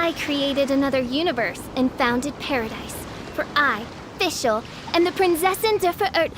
I created another universe and founded paradise. For I, Fischl, am the Prinzessin der Verirrt...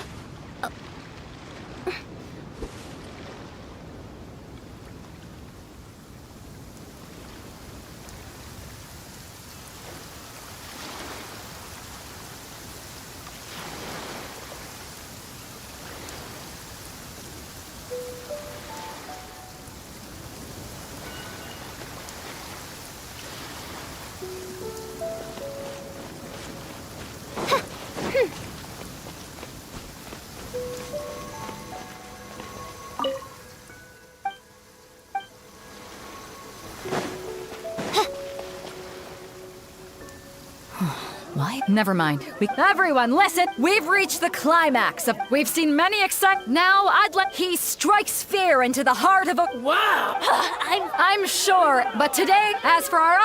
Why? Never mind. Everyone, listen! We've reached the climax of... We've seen many Now, I'd let... He strikes fear into the heart of a... Wow! I'm sure, but today, as for our...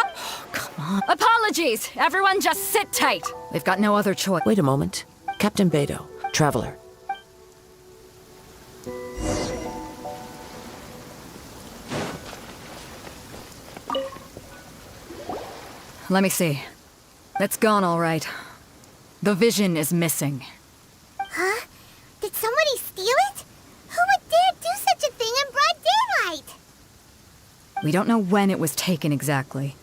come on. Apologies! Everyone just sit tight. We've got no other choice. Wait a moment. Captain Beidou, Traveler. Let me see. It's gone all right. The vision is missing. Huh? Did somebody steal it? Who would dare do such a thing in broad daylight? We don't know when it was taken exactly.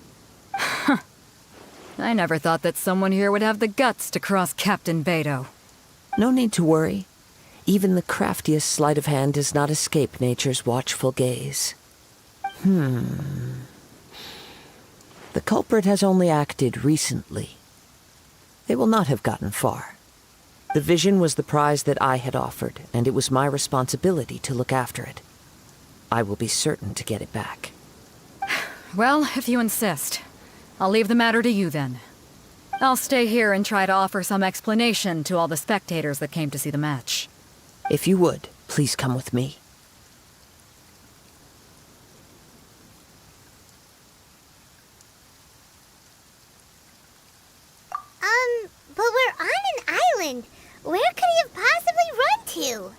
I never thought that someone here would have the guts to cross Captain Beidou. No need to worry. Even the craftiest sleight of hand does not escape nature's watchful gaze. The culprit has only acted recently. They will not have gotten far. The vision was the prize that I had offered, and it was my responsibility to look after it. I will be certain to get it back. Well, if you insist. I'll leave the matter to you then. I'll stay here and try to offer some explanation to all the spectators that came to see the match. If you would, please come with me. But we're on an island. Where could he have possibly run to?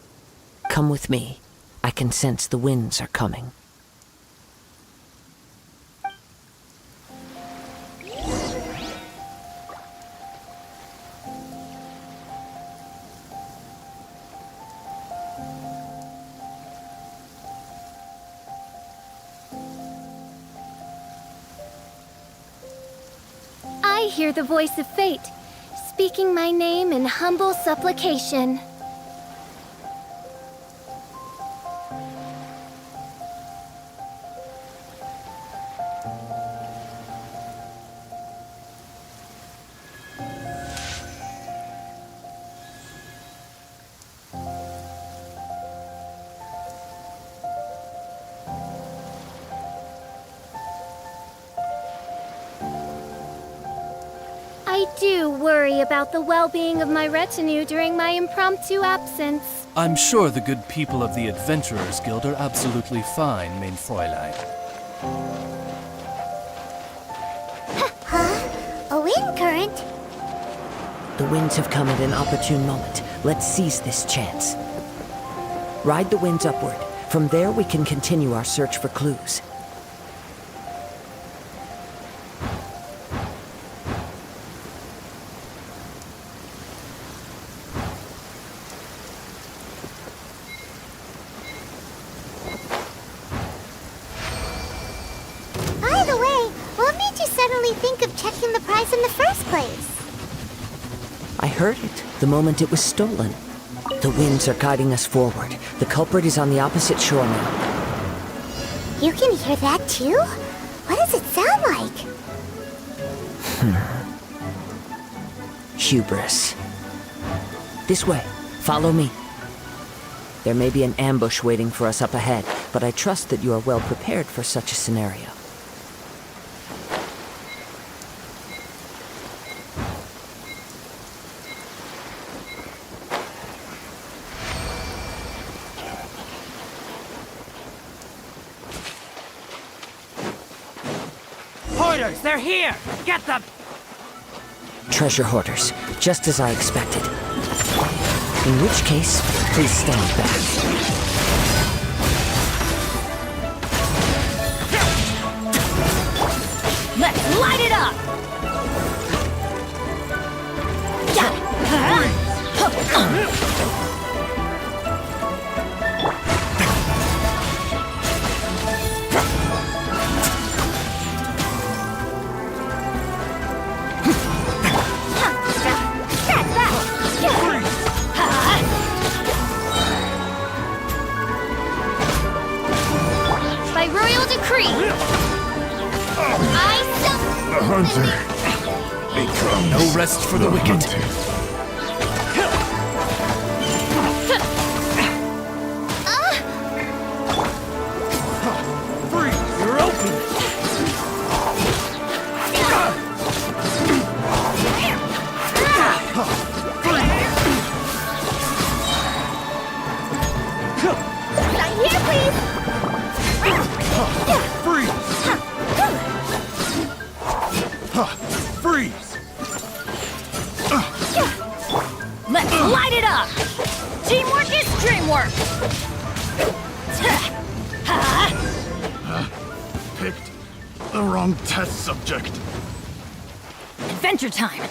Come with me. I can sense the winds are coming. I hear the voice of fate, speaking my name in humble supplication. I do worry about the well-being of my retinue during my impromptu absence. I'm sure the good people of the Adventurers Guild are absolutely fine, mein Fräulein. Huh? A wind current? The winds have come at an opportune moment. Let's seize this chance. Ride the winds upward. From there, we can continue our search for clues. By the way, what made you suddenly think of checking the prize in the first place? I heard it the moment it was stolen. The winds are guiding us forward. The culprit is on the opposite shore now. You can hear that too? What does it sound like? Hubris. This way. Follow me. There may be an ambush waiting for us up ahead, but I trust that you are well prepared for such a scenario. Hoarders, they're here! Get them! Treasure hoarders, just as I expected. In which case, please stand back. Let's light rest for the wicked. You're open! Right here, please! Freeze! Let's light it up! Teamwork is dreamwork! Picked the wrong test subject. Adventure time!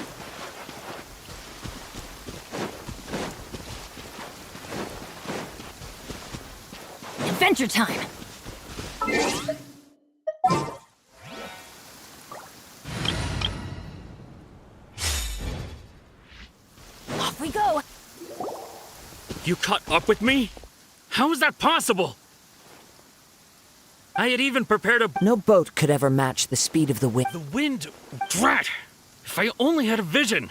Adventure time! Off we go! You caught up with me? How is that possible? I had even prepared a... No boat could ever match the speed of the wind. The wind... Drat! If I only had a vision!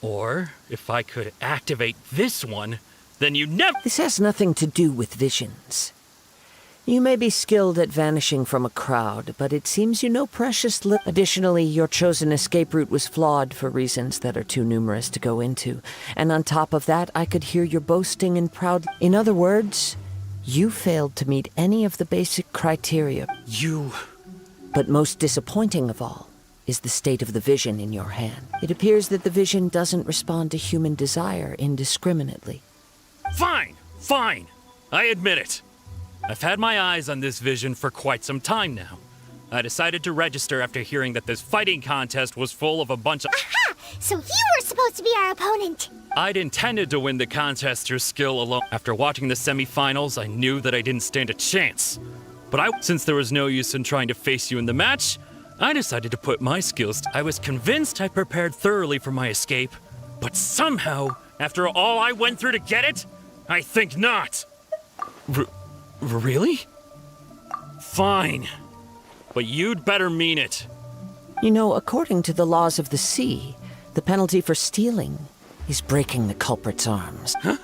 Or, if I could activate this one, then you never... This has nothing to do with visions. You may be skilled at vanishing from a crowd, but it seems you know precious little. Additionally, your chosen escape route was flawed for reasons that are too numerous to go into. And on top of that, I could hear your boasting and proud... In other words, you failed to meet any of the basic criteria. You... But most disappointing of all is the state of the vision in your hand. It appears that the vision doesn't respond to human desire indiscriminately. Fine! Fine! I admit it. I've had my eyes on this vision for quite some time now. I decided to register after hearing that this fighting contest was full of a bunch of... Aha! So you were supposed to be our opponent! I'd intended to win the contest through skill alone. After watching the semifinals, I knew that I didn't stand a chance. But since there was no use in trying to face you in the match, I decided to put my skills... I was convinced I prepared thoroughly for my escape, but somehow, after all I went through to get it, I think not. Really? Fine. But you'd better mean it. You know, according to the laws of the sea, the penalty for stealing is breaking the culprit's arms. Huh?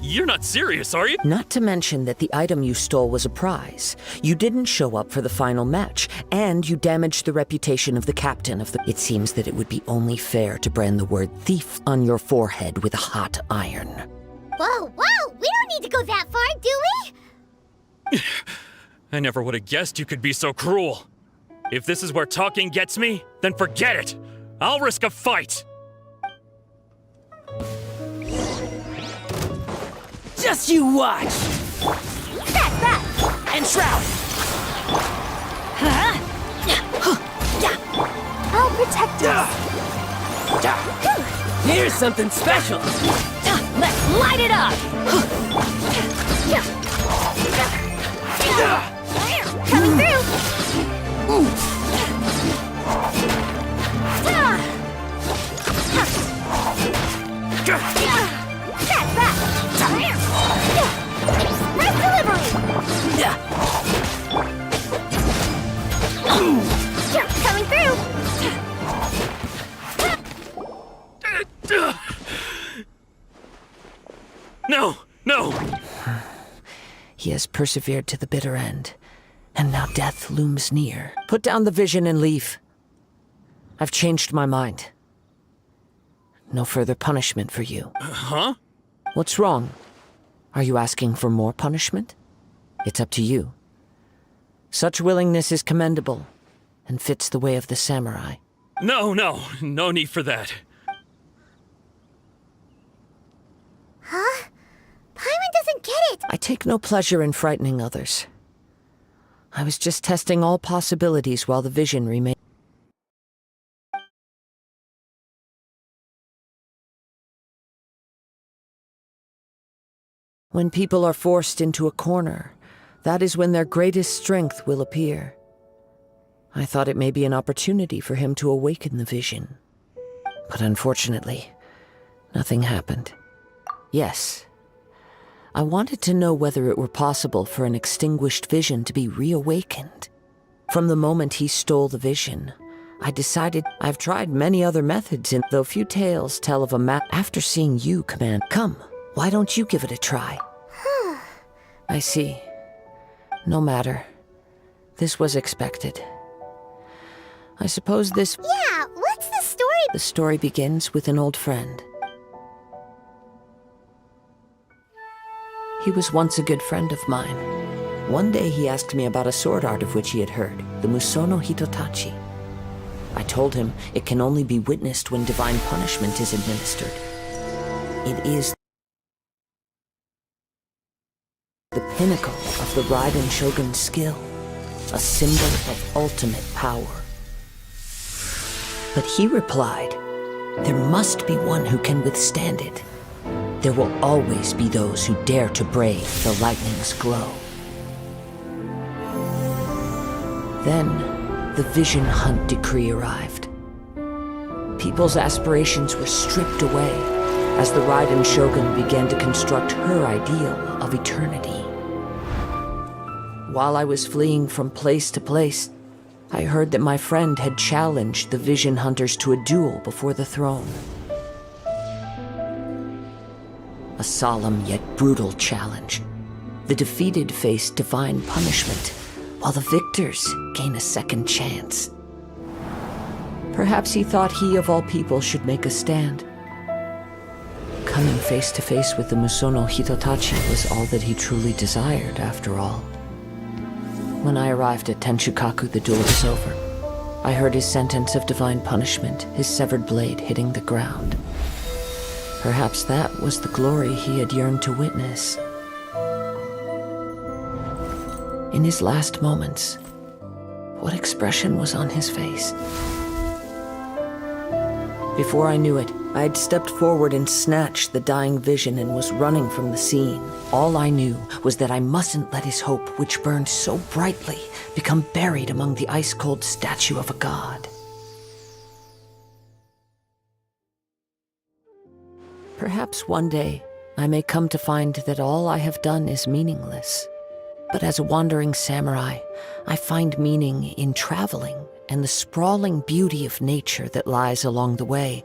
You're not serious, are you? Not to mention that the item you stole was a prize. You didn't show up for the final match, and you damaged the reputation of the captain of the... It seems that it would be only fair to brand the word thief on your forehead with a hot iron. Whoa, whoa! We don't need to go that far, do we? I never would have guessed you could be so cruel. If this is where talking gets me, then forget it. I'll risk a fight. Just you watch! That! And Shroud! I'll protect us! Here's something special! Let's light it up! Coming through! Express delivery! Coming through! No! No! He has persevered to the bitter end, and now death looms near. Put down the vision and leave. I've changed my mind. No further punishment for you. Huh? What's wrong? Are you asking for more punishment? It's up to you. Such willingness is commendable, and fits the way of the samurai. No need for that. Huh? Paimon doesn't get it! I take no pleasure in frightening others. I was just testing all possibilities while the vision remained. When people are forced into a corner, that is when their greatest strength will appear. I thought it may be an opportunity for him to awaken the vision. But unfortunately, nothing happened. Yes, I wanted to know whether it were possible for an extinguished vision to be reawakened. From the moment he stole the vision, I decided I've tried many other methods, and though few tales tell of a map. After seeing you command, come, why don't you give it a try? I see. No matter. This was expected. I suppose this... Yeah, what's the story? The story begins with an old friend. He was once a good friend of mine. One day he asked me about a sword art of which he had heard, the Musono Hitotachi. I told him it can only be witnessed when divine punishment is administered. It is the pinnacle of the Raiden Shogun's skill, a symbol of ultimate power. But he replied, there must be one who can withstand it. There will always be those who dare to brave the lightning's glow. Then, the Vision Hunt decree arrived. People's aspirations were stripped away as the Raiden Shogun began to construct her ideal of eternity. While I was fleeing from place to place, I heard that my friend had challenged the Vision Hunters to a duel before the throne. A solemn yet brutal challenge. The defeated face divine punishment, while the victors gain a second chance. Perhaps he thought he of all people should make a stand. Coming face to face with the Musono Hitotachi was all that he truly desired, after all. When I arrived at Tenshukaku, the duel was over. I heard his sentence of divine punishment, his severed blade hitting the ground. Perhaps that was the glory he had yearned to witness. In his last moments, what expression was on his face? Before I knew it, I had stepped forward and snatched the dying vision and was running from the scene. All I knew was that I mustn't let his hope, which burned so brightly, become buried among the ice-cold statue of a god. Perhaps one day, I may come to find that all I have done is meaningless. But as a wandering samurai, I find meaning in traveling and the sprawling beauty of nature that lies along the way,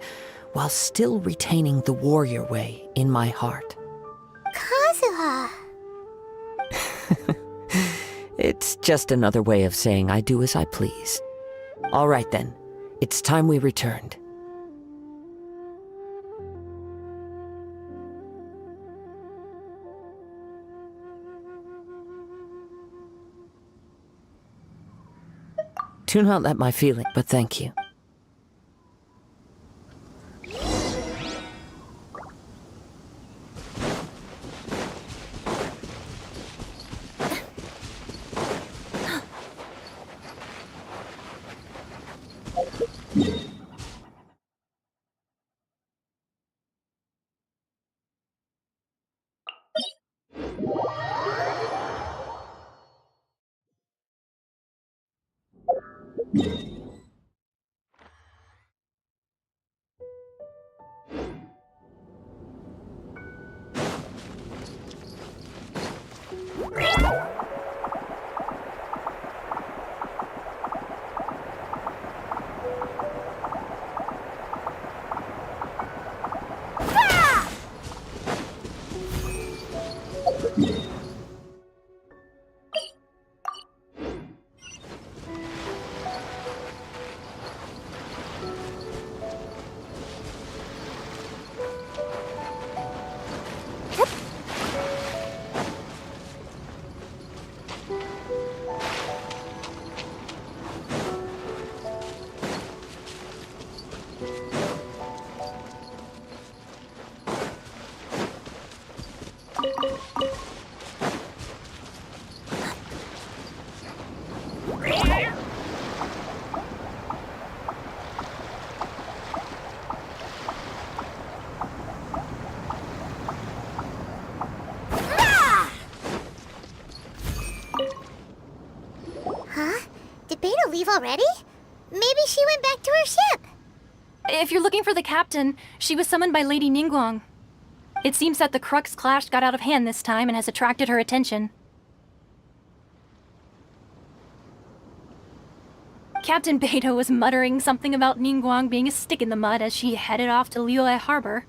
while still retaining the warrior way in my heart. Kazuha. It's just another way of saying I do as I please. All right then, it's time we returned. Do not let my feeling, but thank you. Leave already? Maybe she went back to her ship. If you're looking for the captain, she was summoned by Lady Ningguang. It seems that the Crux clash got out of hand this time and has attracted her attention. Captain Beidou was muttering something about Ningguang being a stick in the mud as she headed off to Liyue Harbor.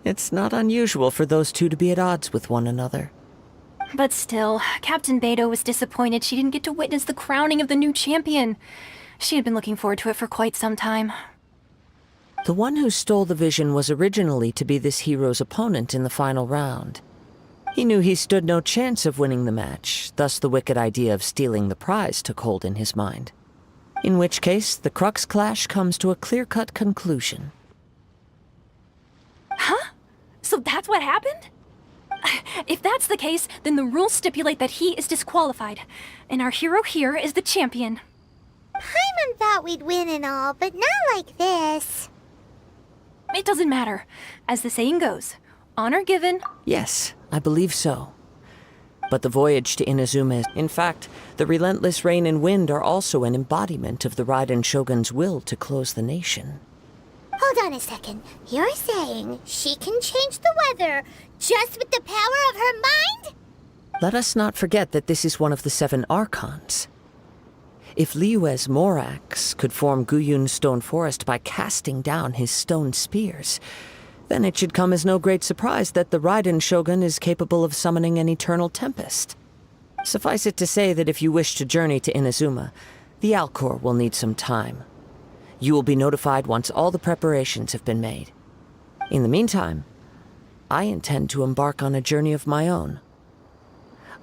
It's not unusual for those two to be at odds with one another. But still, Captain Beidou was disappointed she didn't get to witness the crowning of the new champion. She had been looking forward to it for quite some time. The one who stole the vision was originally to be this hero's opponent in the final round. He knew he stood no chance of winning the match, thus the wicked idea of stealing the prize took hold in his mind. In which case, the Crux clash comes to a clear-cut conclusion. Huh? So that's what happened? If that's the case, then the rules stipulate that he is disqualified, and our hero here is the champion. Paimon thought we'd win and all, but not like this. It doesn't matter. As the saying goes, honor given. Yes, I believe so. But the voyage to Inazuma is... In fact, the relentless rain and wind are also an embodiment of the Raiden Shogun's will to close the nation. Hold on a second. You're saying she can change the weather just with the power of her mind? Let us not forget that this is one of the 7 Archons. If Liyue's Morax could form Guyun's stone forest by casting down his stone spears, then it should come as no great surprise that the Raiden Shogun is capable of summoning an eternal tempest. Suffice it to say that if you wish to journey to Inazuma, the Alcor will need some time. You will be notified once all the preparations have been made. In the meantime, I intend to embark on a journey of my own.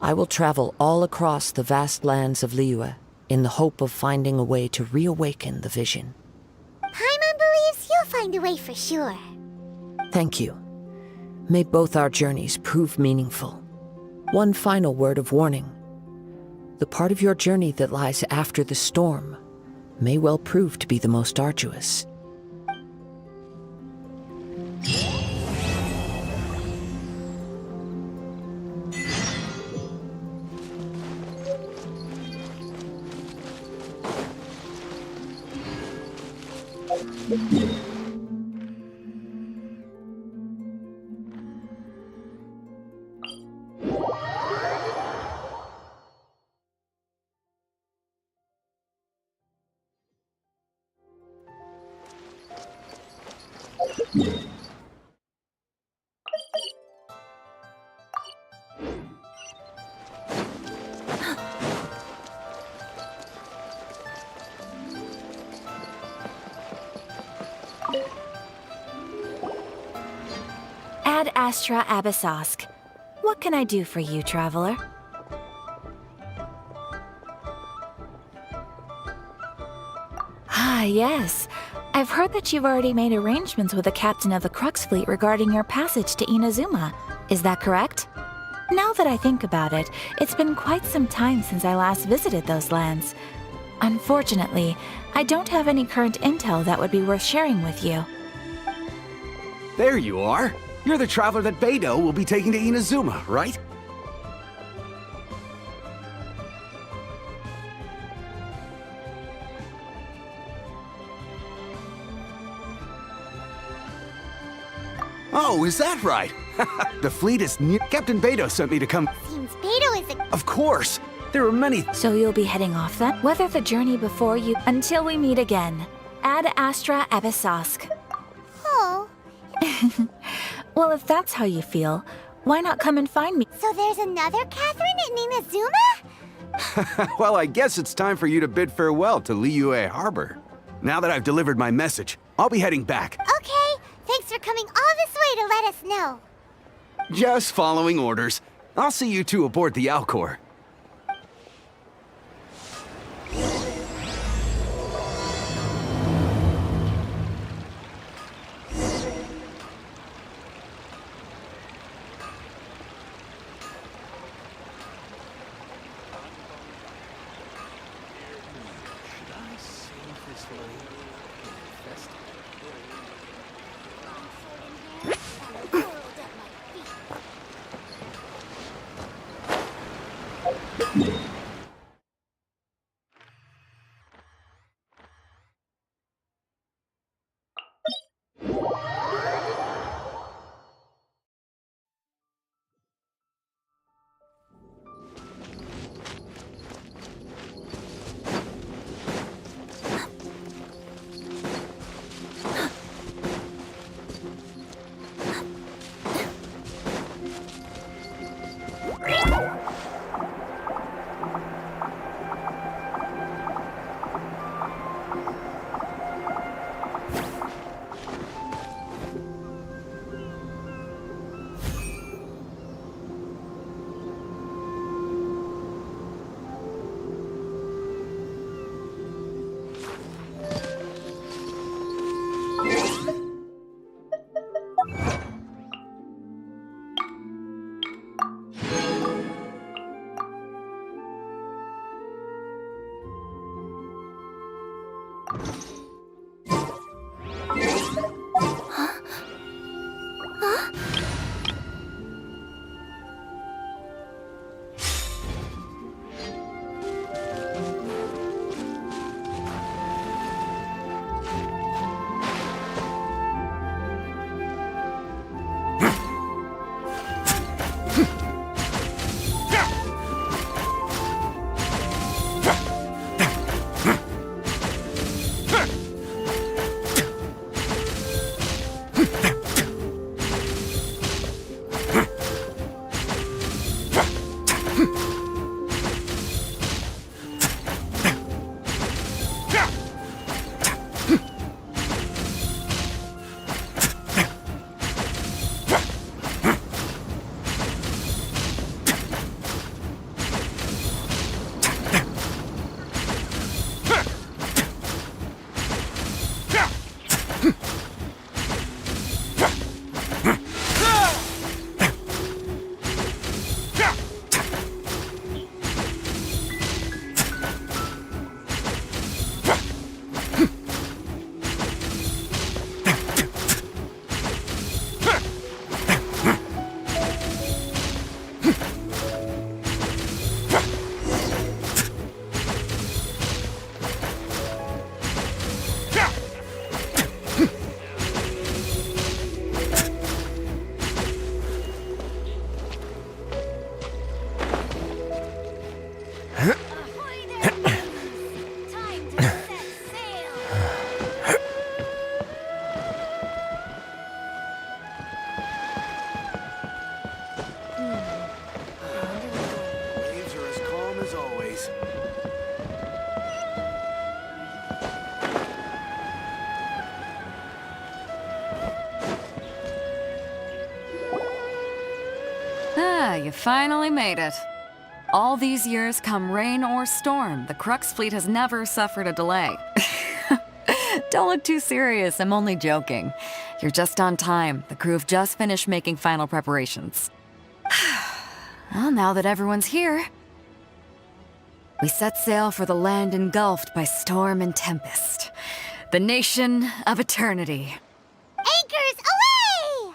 I will travel all across the vast lands of Liyue in the hope of finding a way to reawaken the vision. Paimon believes you'll find a way for sure. Thank you. May both our journeys prove meaningful. One final word of warning. The part of your journey that lies after the storm may well prove to be the most arduous. Ad Astra Abyssosk. What can I do for you, traveler? Ah, yes. I've heard that you've already made arrangements with the captain of the Crux fleet regarding your passage to Inazuma. Is that correct? Now that I think about it, it's been quite some time since I last visited those lands. Unfortunately, I don't have any current intel that would be worth sharing with you. There you are. You're the traveler that Beidou will be taking to Inazuma, right? Oh, is that right? The fleet is near. Captain Beidou sent me to come. Seems Beidou is a... Of course. There are many. So you'll be heading off then? Weather the journey before you until we meet again. Ad Astra Abyssosk. Oh. Well, if that's how you feel, why not come and find me? So there's another Catherine in Inazuma? Well, I guess it's time for you to bid farewell to Liyue Harbor. Now that I've delivered my message, I'll be heading back. Okay. Thanks for coming all this way to let us know. Just following orders. I'll see you two aboard the Alcor. Ah, you finally made it. All these years, come rain or storm, the Crux fleet has never suffered a delay. Don't look too serious, I'm only joking. You're just on time. The crew have just finished making final preparations. Well, now that everyone's here, we set sail for the land engulfed by storm and tempest. The nation of eternity. Anchors away!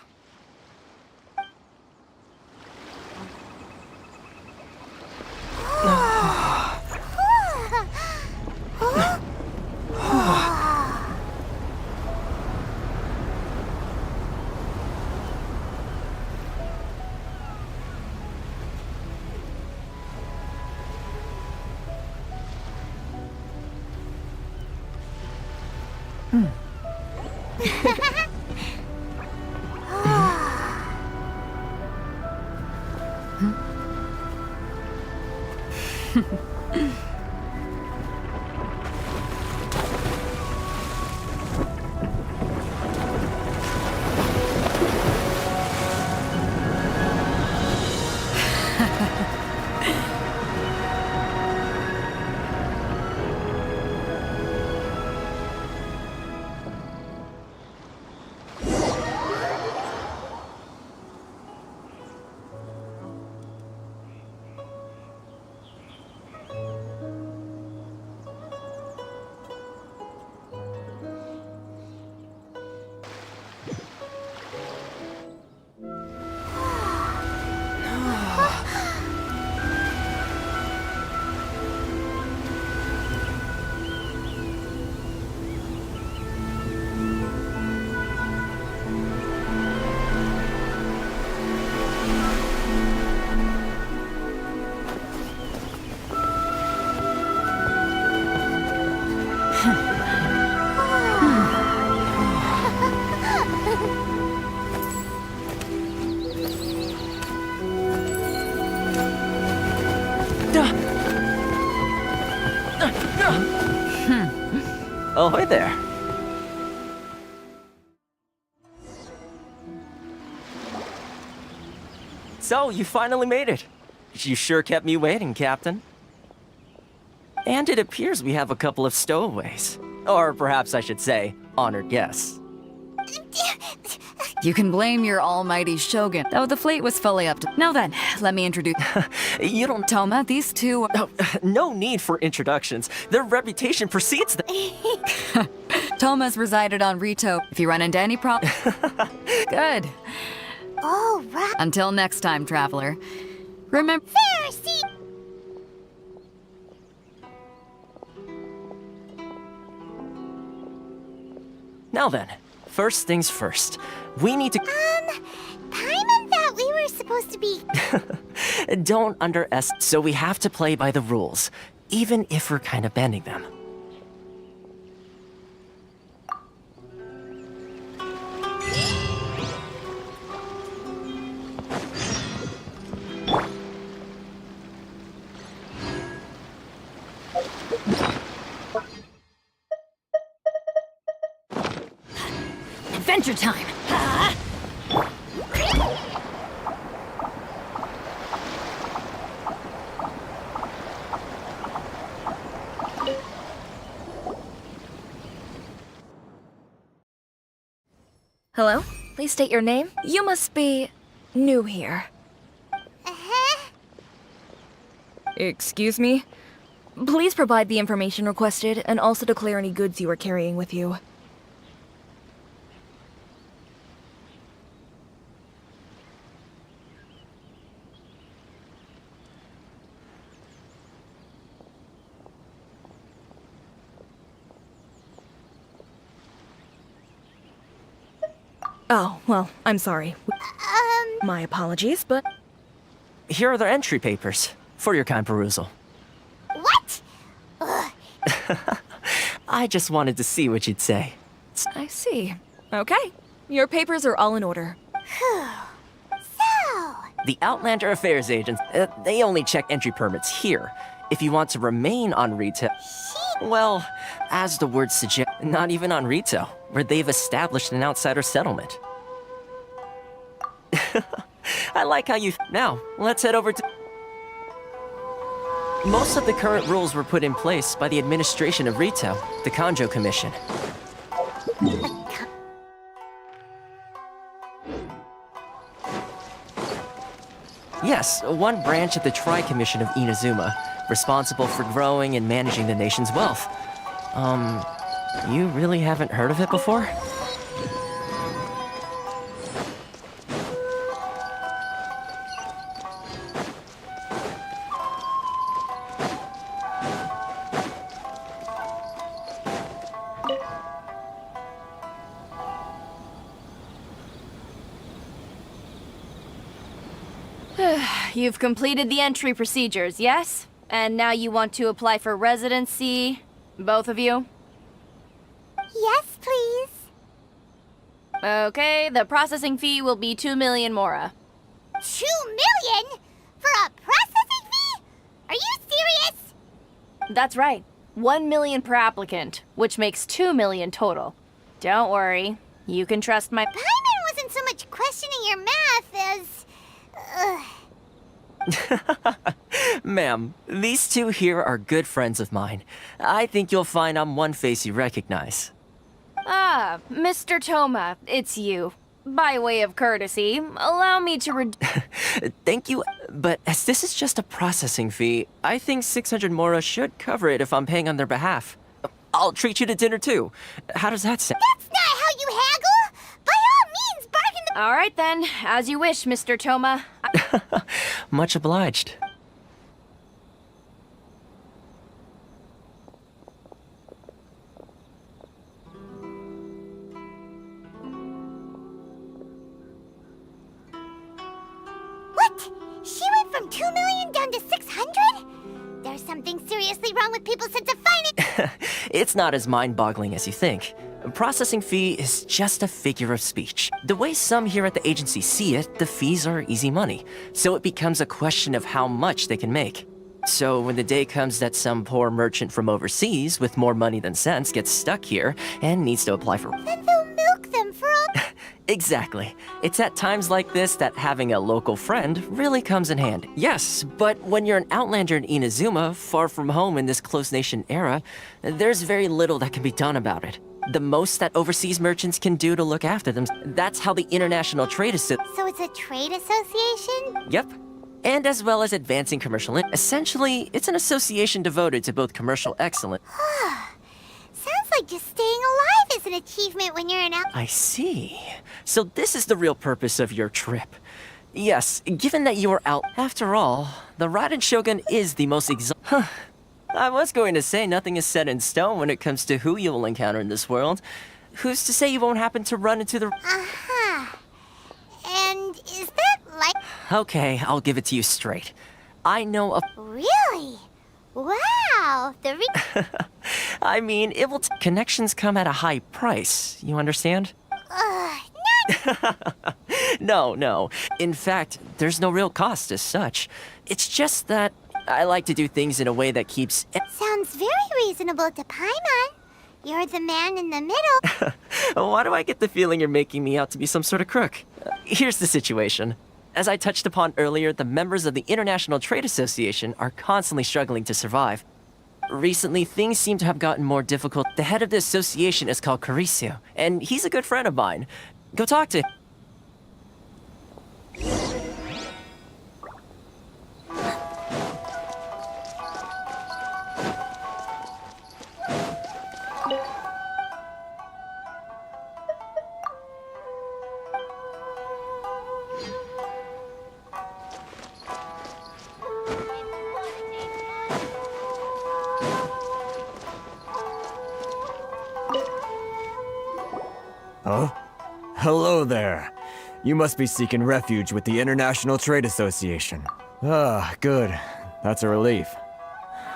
Ahoy there. So, you finally made it. You sure kept me waiting, Captain. And it appears we have a couple of stowaways. Or perhaps I should say, honored guests. You can blame your almighty Shogun, though the fleet was fully up to... Now then, let me introduce... You don't... Toma, these two... Oh, no need for introductions. Their reputation precedes them. Toma's resided on Rito. If you run into any problem... Good. Oh, right. Until next time, traveler. Remember... Pharisee! Now then, first things first. We need to... Paimon thought we were supposed to be... Don't underestimate. So we have to play by the rules, even if we're kind of bending them. Adventure time! Hello? Please state your name. You must be new here. Excuse me? Please provide the information requested and also declare any goods you are carrying with you. Oh, well, I'm sorry. My apologies, but... Here are their entry papers, for your kind perusal. What? Ugh. I just wanted to see what you'd say. I see. Okay. Your papers are all in order. So... The Outlander Affairs agents, they only check entry permits here. If you want to remain on retail... Well, as the word suggests, not even on Rito, where they've established an outsider settlement. I like how you... Now, let's head over to... Most of the current rules were put in place by the administration of Rito, the Kanjo Commission. Yes, one branch of the Tri-Commission of Inazuma, responsible for growing and managing the nation's wealth. You really haven't heard of it before? You've completed the entry procedures, yes? And now you want to apply for residency? Both of you? Yes, please. Okay, the processing fee will be 2 million mora. 2 million? For a processing fee? Are you serious? That's right. 1 million per applicant, which makes 2 million total. Don't worry. You can trust my... Paimon wasn't so much questioning your math as... Ma'am, these two here are good friends of mine. I think you'll find I'm one face you recognize. Ah, Mr. Toma, it's you. By way of courtesy, allow me to Thank you, but as this is just a processing fee, I think 600 mora should cover it if I'm paying on their behalf. I'll treat you to dinner too. How does that sound? That's not how you haggle! By all means, bargain the... All right then, as you wish, Mr. Toma. Much obliged. What? She went from 2 million down to 600? There's something seriously wrong with people's sense of finance. It's not as mind-boggling as you think. A processing fee is just a figure of speech. The way some here at the agency see it, the fees are easy money, so it becomes a question of how much they can make. So when the day comes that some poor merchant from overseas with more money than sense gets stuck here and needs to apply for... Then they'll milk them for all... Exactly. It's at times like this that having a local friend really comes in hand. Yes, but when you're an outlander in Inazuma, far from home in this close nation era, there's very little that can be done about it. The most that overseas merchants can do to look after them, that's how the International Trade So it's a trade association? Yep. And as well as advancing commercial... Essentially, it's an association devoted to both commercial excellence... Sounds like just staying alive is an achievement when you're an out... I see. So this is the real purpose of your trip. Yes, given that you are out... After all, the Raiden Shogun is the most I was going to say nothing is set in stone when it comes to who you will encounter in this world. Who's to say you won't happen to run into the... Uh-huh. And is that like... Okay, I'll give it to you straight. I know a... Really? Wow, I mean, it will... Connections come at a high price, you understand? Not... No. In fact, there's no real cost as such. It's just that I like to do things in a way that keeps... Sounds very reasonable to Paimon. You're the man in the middle. Why do I get the feeling you're making me out to be some sort of crook? Here's the situation. As I touched upon earlier, the members of the International Trade Association are constantly struggling to survive. Recently, things seem to have gotten more difficult. The head of the association is called Carisio, and he's a good friend of mine. Go talk to him. Huh? Hello there. You must be seeking refuge with the International Trade Association. Ah, good. That's a relief.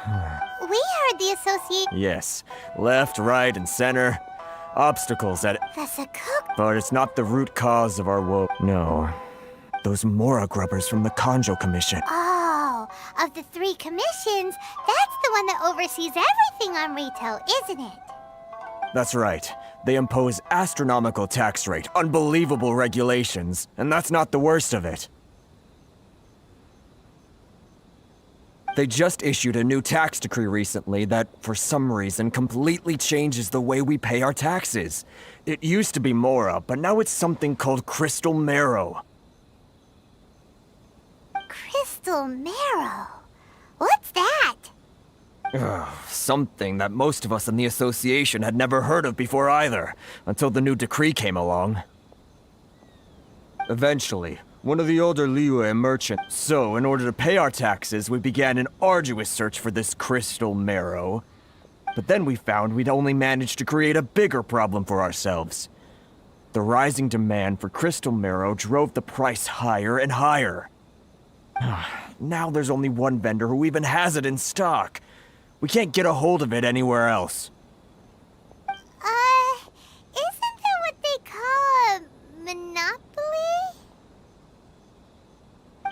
We heard the association... Yes. Left, right, and center. Obstacles at... The Sakoku... But it's not the root cause of our woe. No. Those Mora grubbers from the Kanjo Commission. Oh, Of the 3 commissions, that's the one that oversees everything on retail, isn't it? That's right. They impose astronomical tax rate, unbelievable regulations, and that's not the worst of it. They just issued a new tax decree recently that, for some reason, completely changes the way we pay our taxes. It used to be Mora, but now it's something called Crystal Marrow. Crystal Marrow? What's that? Something that most of us in the association had never heard of before either, until the new decree came along. Eventually, one of the older Liyue merchants. So, in order to pay our taxes, we began an arduous search for this Crystal Marrow. But then we found we'd only managed to create a bigger problem for ourselves. The rising demand for Crystal Marrow drove the price higher and higher. Now there's only one vendor who even has it in stock. We can't get a hold of it anywhere else. Isn't that what they call a monopoly?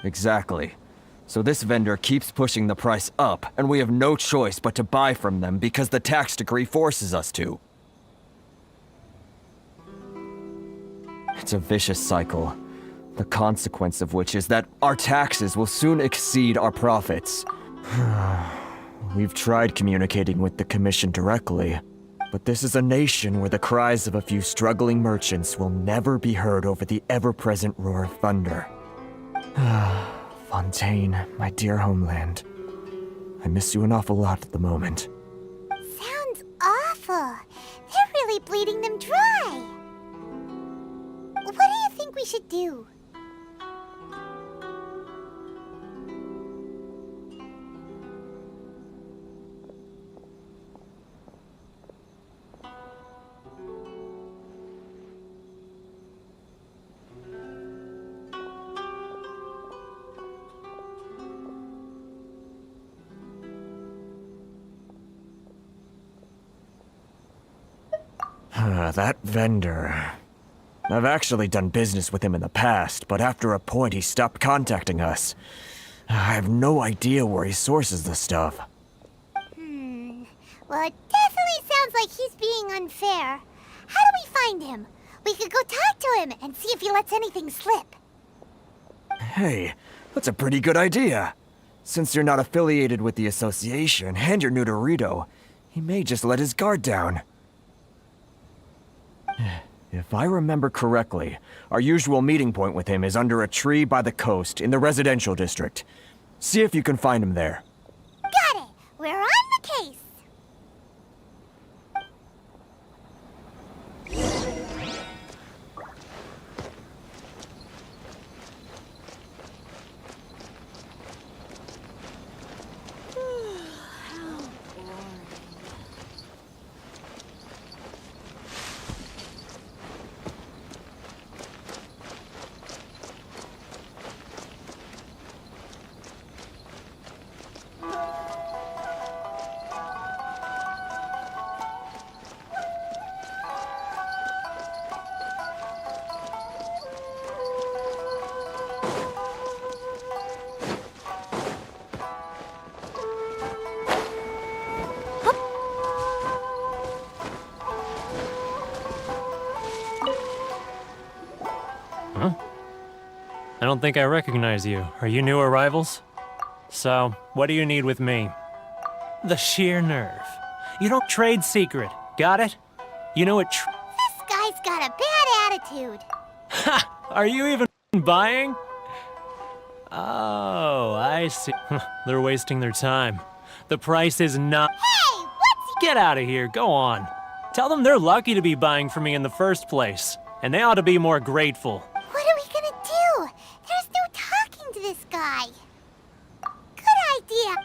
Exactly. So this vendor keeps pushing the price up, and we have no choice but to buy from them because the tax decree forces us to. It's a vicious cycle, the consequence of which is that our taxes will soon exceed our profits. We've tried communicating with the Commission directly, but this is a nation where the cries of a few struggling merchants will never be heard over the ever-present roar of thunder. Fontaine, my dear homeland. I miss you an awful lot at the moment. Sounds awful. They're really bleeding them dry. What do you think we should do? That vendor. I've actually done business with him in the past, but after a point he stopped contacting us. I have no idea where he sources the stuff. Well, it definitely sounds like he's being unfair. How do we find him? We could go talk to him and see if he lets anything slip. Hey, that's a pretty good idea. Since you're not affiliated with the association and you're new to Rito, he may just let his guard down. If I remember correctly, our usual meeting point with him is under a tree by the coast in the residential district. See if you can find him there. Got it! We're on the case! I don't think I recognize you. Are you new arrivals? So, what do you need with me? The sheer nerve. You don't trade secret, got it? You know it This guy's got a bad attitude. Ha! Are you even buying? Oh, I see. They're wasting their time. The price is not— Hey, what's— Get out of here, go on. Tell them they're lucky to be buying from me in the first place, and they ought to be more grateful. What are we gonna do? There's no talking to this guy. Good idea.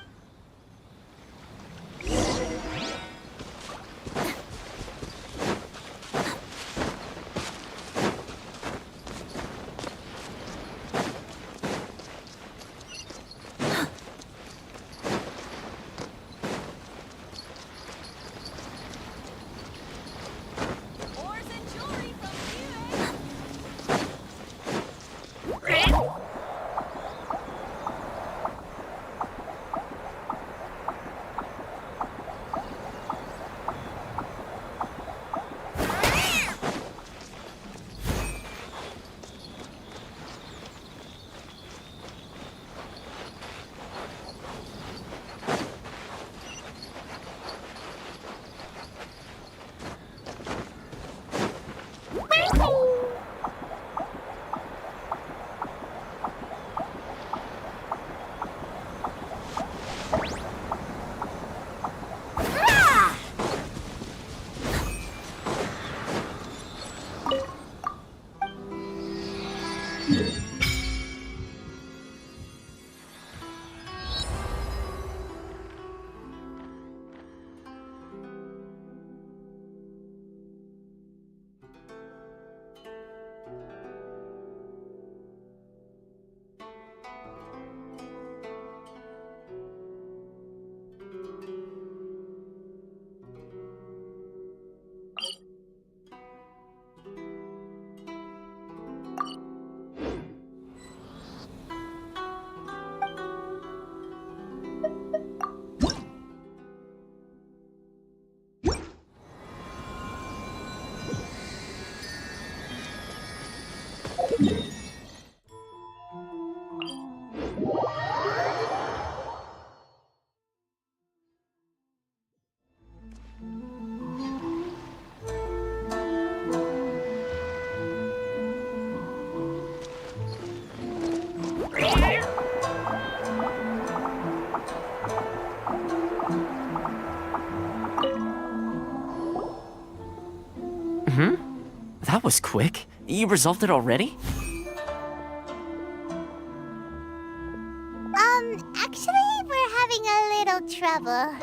That was quick. You resolved it already? Actually, we're having a little trouble.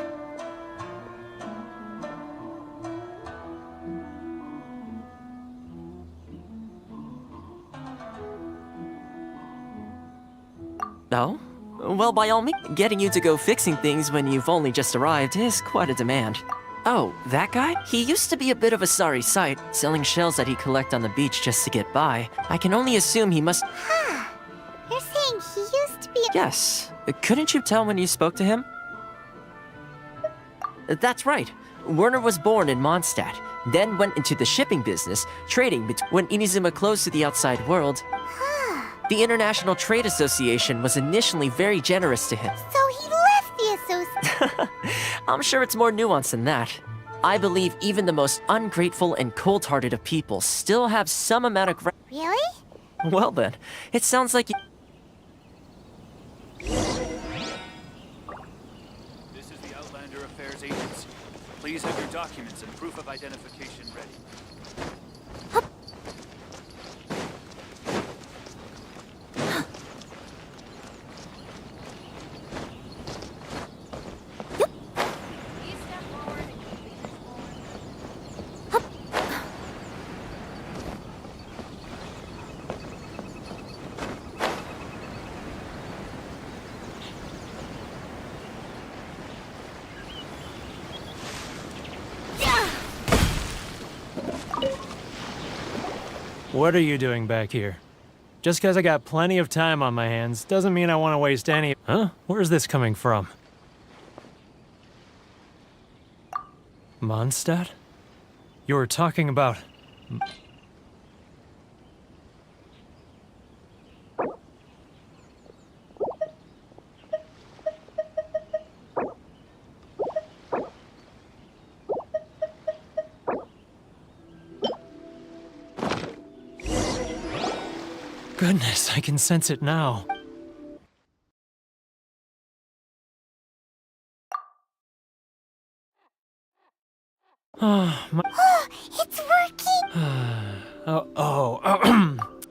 Oh? Well, by all means, getting you to go fixing things when you've only just arrived is quite a demand. Oh, that guy? He used to be a bit of a sorry sight, selling shells that he'd collect on the beach just to get by. I can only assume he must... You're saying he used to be a... Yes. Couldn't you tell when you spoke to him? That's right. Werner was born in Mondstadt, then went into the shipping business, trading when Inazuma closed to the outside world. The International Trade Association was initially very generous to him. So he left the association. I'm sure it's more nuanced than that. I believe even the most ungrateful and cold-hearted of people still have some amount of... Really? Well then, it sounds like you... This is the Outlander Affairs Agency. Please have your documents and proof of identification ready. What are you doing back here? Just because I got plenty of time on my hands doesn't mean I want to waste any... Huh? Where's this coming from? Mondstadt? You were talking about... Goodness, I can sense it now. Oh, my... It's working!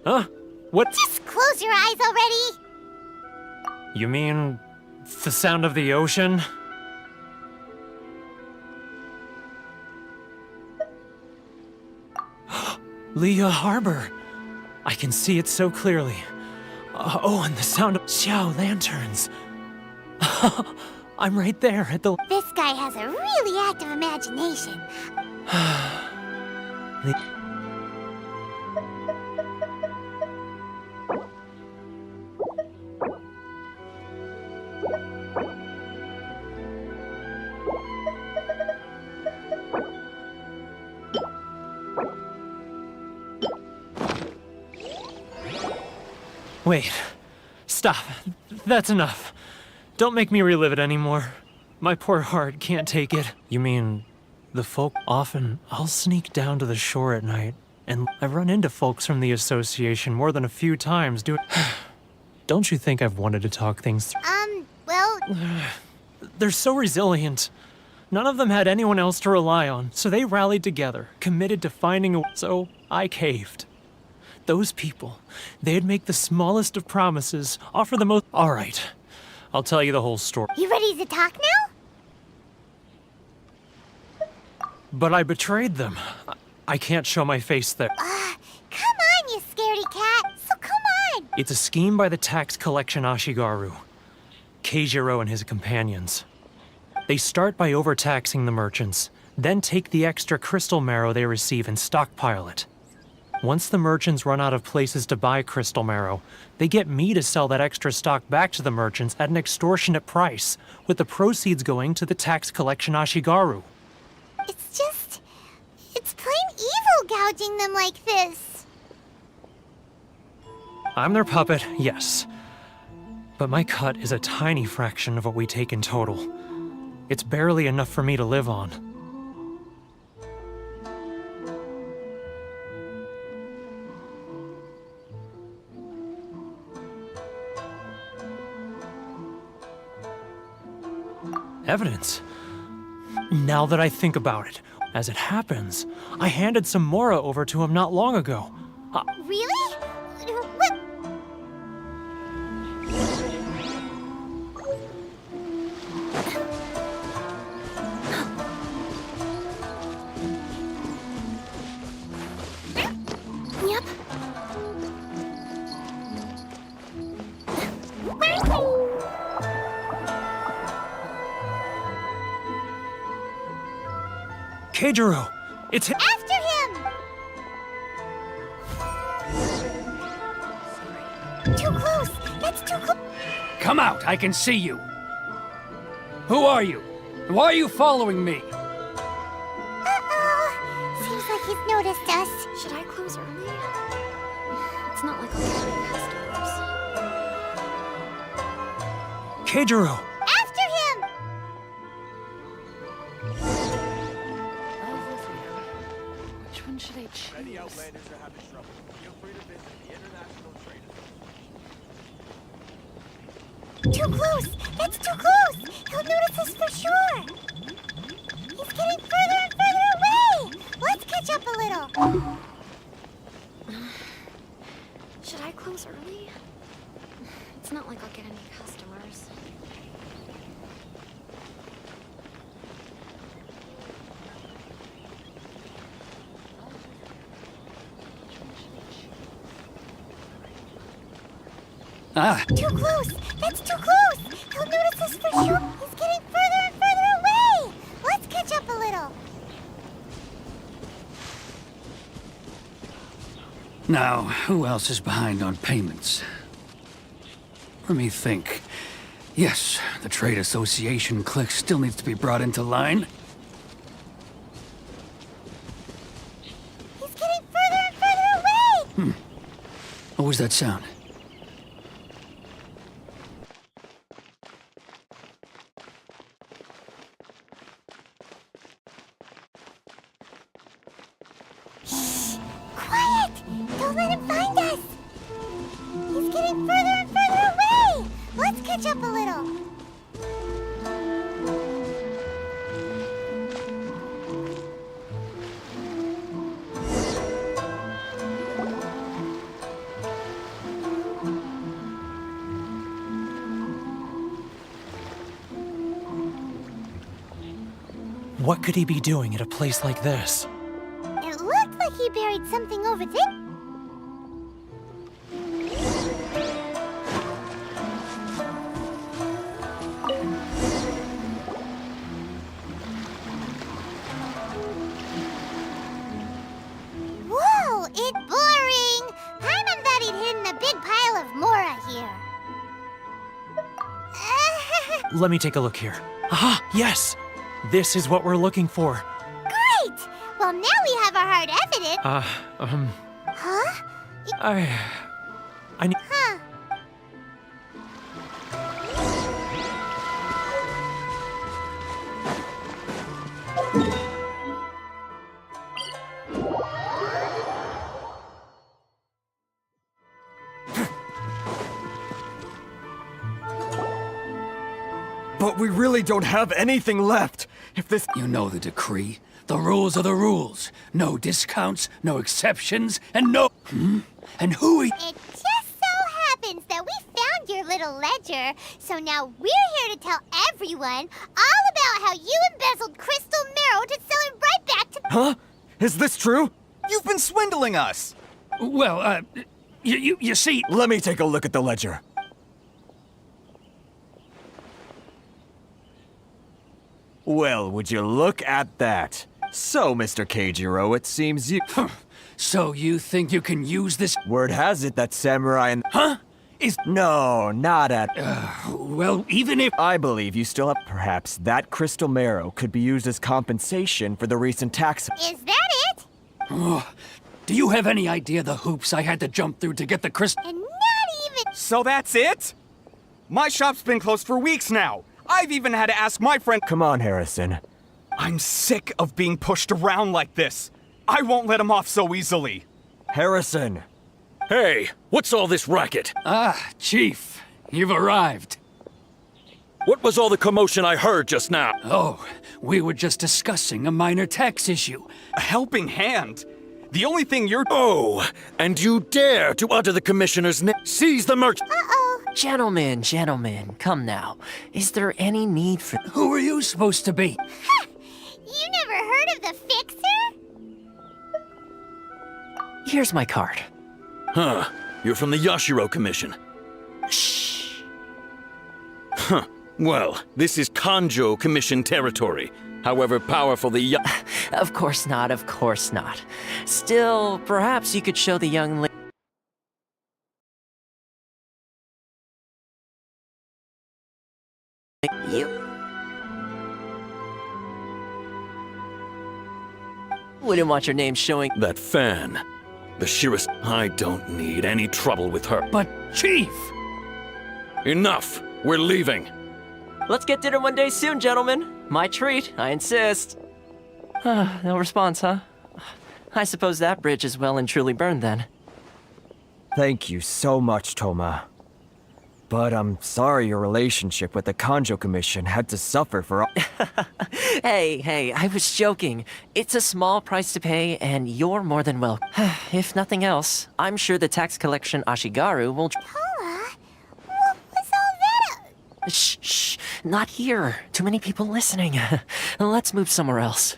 Huh? What? Just close your eyes already! You mean... the sound of the ocean? Leah Harbor! I can see it so clearly. Oh, and the sound of Xiao lanterns. I'm right there at the... This guy has a really active imagination. Wait. Stop. That's enough. Don't make me relive it anymore. My poor heart can't take it. You mean, the folk often... I'll sneak down to the shore at night, and I've run into folks from the association more than a few times doing... Don't you think I've wanted to talk things through? Well... They're so resilient. None of them had anyone else to rely on, so they rallied together, committed to finding a... So, I caved. Those people, they'd make the smallest of promises, offer the most. All right, I'll tell you the whole story. You ready to talk now? But I betrayed them. I can't show my face there. Come on, you scaredy cat. So come on. It's a scheme by the tax collection Ashigaru, Keijiro and his companions. They start by overtaxing the merchants, then take the extra crystal marrow they receive and stockpile it. Once the merchants run out of places to buy crystal marrow, they get me to sell that extra stock back to the merchants at an extortionate price, with the proceeds going to the tax collection Ashigaru. It's plain evil gouging them like this. I'm their puppet, yes. But my cut is a tiny fraction of what we take in total. It's barely enough for me to live on. Evidence? Now that I think about it, as it happens, I handed some Mora over to him not long ago. Really? What? Yep. Keijiro! It's him! After him! Too close! That's too close! Come out! I can see you! Who are you? Why are you following me? Uh-oh! Seems like he's noticed us. Should I close early? It's not like I'll get any customers. Keijiro! After him! Which one should I choose? Many outlanders are having trouble. Feel free to visit the International Trade Too Association. close! That's too close! He'll notice us for sure! He's getting further and further away! Let's catch up a little! Should I close early? It's not like I'll get any customers. Ah! Too close! That's too close! He'll notice us for sure! He's getting further and further away! Let's catch up a little! Now, who else is behind on payments? Let me think. Yes, the Trade Association clique still needs to be brought into line. He's getting further and further away! What was that sound? Quiet! Don't let him find us! He's getting further and further away! Let's catch up a little! What could he be doing at a place like this? It looked like he buried something over there. Whoa, it's boring! Paimon thought he'd hidden a big pile of Mora here. Let me take a look here. Aha! Yes! This is what we're looking for. Great! Well, now we have our hard evidence. Huh? I need. Huh. But we really don't have anything left. If this... You know the decree. The rules are the rules. No discounts, no exceptions, and no... And who It just so happens that we found your little ledger, so now we're here to tell everyone all about how you embezzled crystal marrow to sell it right back to— Huh? Is this true? You've been swindling us! Well, you see— Let me take a look at the ledger. Well, would you look at that? So, Mr. Keijiro, it seems you— So you think you can use this— Word has it that Samurai and— Huh? No, not at— well, even if— I believe you still have— Perhaps that crystal marrow could be used as compensation for the recent tax— Is that it? Oh, do you have any idea the hoops I had to jump through to get the crystal— And not even— So that's it? My shop's been closed for weeks now. I've even had to ask my friend— Come on, Harrison. I'm sick of being pushed around like this. I won't let him off so easily. Harrison! Hey, what's all this racket? Ah, Chief, you've arrived. What was all the commotion I heard just now? Oh, we were just discussing a minor tax issue. A helping hand? The only thing you're— Oh, and you dare to utter the commissioner's name? Seize the merchant! Uh-oh. Gentlemen, come now. Is there any need for— Who are you supposed to be? Ha! You never heard of the Fixer? Here's my card. Huh, you're from the Yashiro Commission. Shh. Huh, well, this is Kanjo Commission territory. However powerful the Of course not. Still, perhaps you could show the young lady— You wouldn't want your name showing— That fan. The Shiras— I don't need any trouble with her. But, Chief! Enough! We're leaving. Let's get dinner one day soon, gentlemen. My treat, I insist. No response, huh? I suppose that bridge is well and truly burned then. Thank you so much, Toma. But I'm sorry your relationship with the Kanjo Commission had to suffer for all— Hey, I was joking. It's a small price to pay, and you're more than welcome. If nothing else, I'm sure the tax collection Ashigaru will— Paula? What was all that? Shh, not here. Too many people listening. Let's move somewhere else.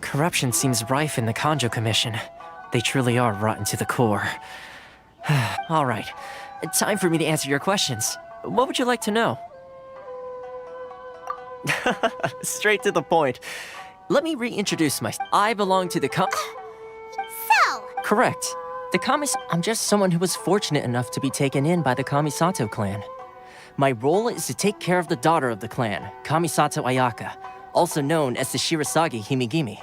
Corruption seems rife in the Kanjo Commission. They truly are rotten to the core. All right, time for me to answer your questions. What would you like to know? Straight to the point. Let me reintroduce myself. I belong to the So? Correct. The I'm just someone who was fortunate enough to be taken in by the Kamisato clan. My role is to take care of the daughter of the clan, Kamisato Ayaka, also known as the Shirasagi Himigimi.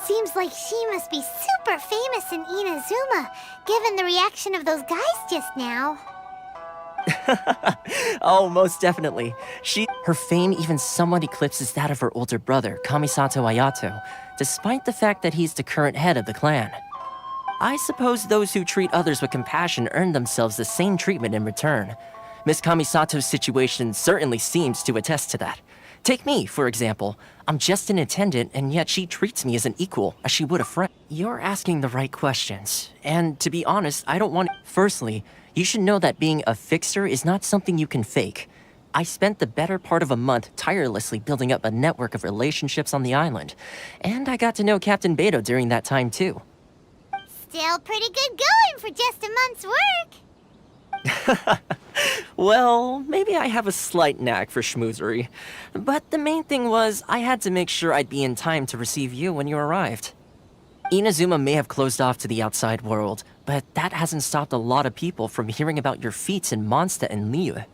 Seems like she must be super famous in Inazuma, given the reaction of those guys just now. Oh, most definitely. Her fame even somewhat eclipses that of her older brother, Kamisato Ayato, despite the fact that he's the current head of the clan. I suppose those who treat others with compassion earn themselves the same treatment in return. Miss Kamisato's situation certainly seems to attest to that. Take me, for example. I'm just an attendant, and yet she treats me as an equal, as she would a friend. You're asking the right questions. And to be honest, I don't want— Firstly, you should know that being a fixer is not something you can fake. I spent the better part of a month tirelessly building up a network of relationships on the island. And I got to know Captain Beto during that time, too. Still pretty good going for just a month's work. Well, maybe I have a slight knack for schmoozery. But the main thing was, I had to make sure I'd be in time to receive you when you arrived. Inazuma may have closed off to the outside world, but that hasn't stopped a lot of people from hearing about your feats in Mondstadt and Liyue.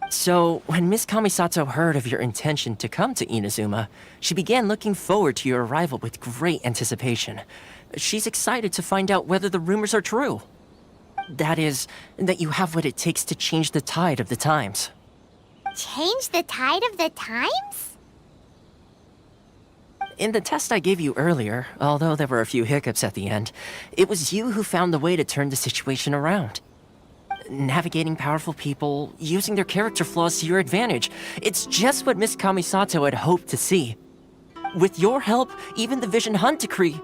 So, when Miss Kamisato heard of your intention to come to Inazuma, she began looking forward to your arrival with great anticipation. She's excited to find out whether the rumors are true. That is, that you have what it takes to change the tide of the times. Change the tide of the times? In the test I gave you earlier, although there were a few hiccups at the end, it was you who found the way to turn the situation around. Navigating powerful people, using their character flaws to your advantage. It's just what Miss Kamisato had hoped to see. With your help, even the Vision Hunt decree...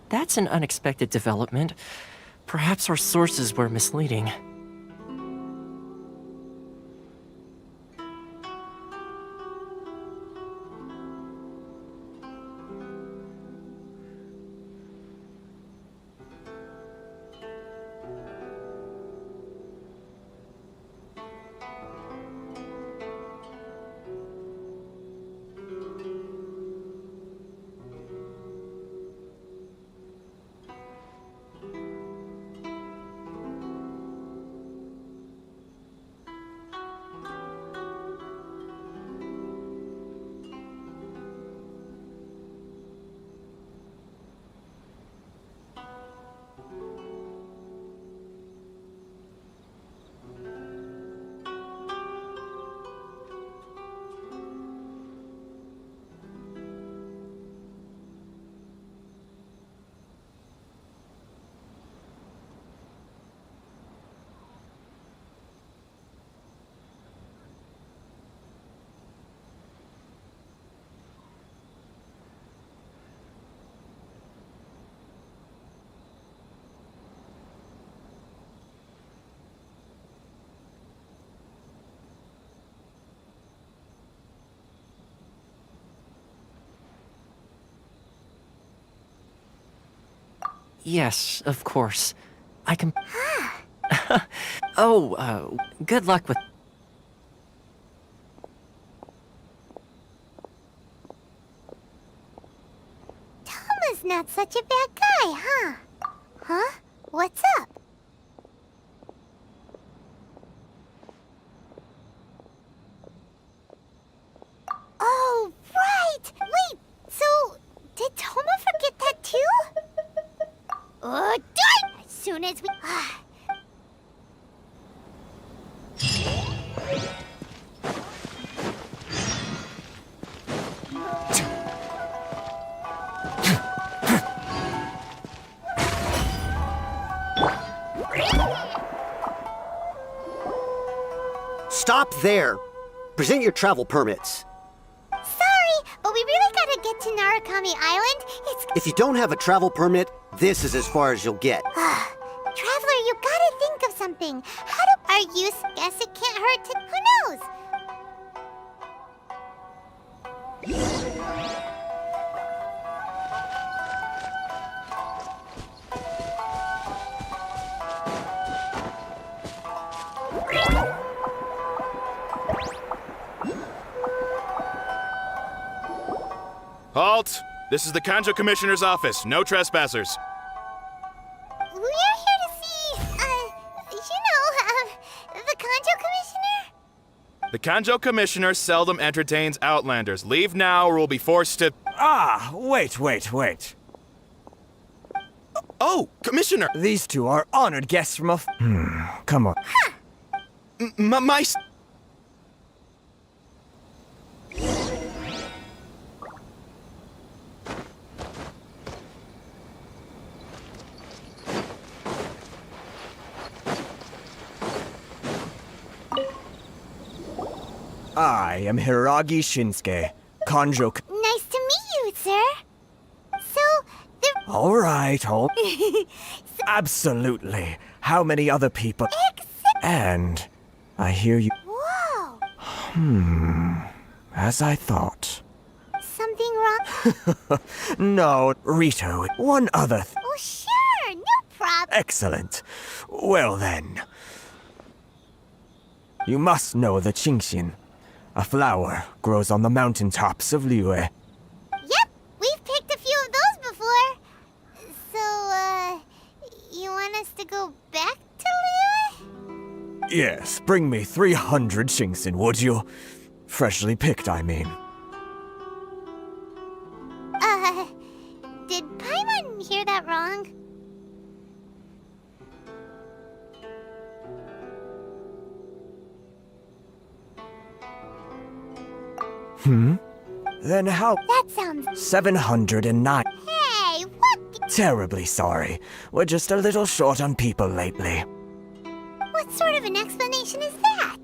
That's an unexpected development. Perhaps our sources were misleading. Yes, of course. I can... Oh, good luck with... Toma's not such a bad guy, huh? Huh? What's up? Oh, right! Wait, so did Toma forget that too? Oh, darn! As soon as we... Stop there! Present your travel permits. Sorry, but we really gotta get to Narukami Island. It's... If you don't have a travel permit, this is as far as you'll get. Traveler, you gotta think of something. How do our use? Guess it can't hurt to... Who knows? Halt! This is the Kanjo Commissioner's office. No trespassers. We're here to see, the Kanjo Commissioner? The Kanjo Commissioner seldom entertains Outlanders. Leave now or we'll be forced to... Ah, wait. Oh, Commissioner! These two are honored guests from a... come on. My... I am Hiragi Shinsuke, Kanjo... Nice to meet you, sir. So, the... All right. Absolutely. How many other people... And I hear you... Whoa! As I thought. Something wrong? No, Rito, one other... Oh, sure, no problem. Excellent. Well then. You must know the Qingxin. A flower grows on the mountaintops of Liyue. Yep, we've picked a few of those before. So, you want us to go back to Liyue? Yes, bring me 300 Qingxin, would you? Freshly picked, I mean. Did Paimon hear that wrong? Then how... That sounds... 709. Hey, what? Terribly sorry. We're just a little short on people lately. What sort of an explanation is that?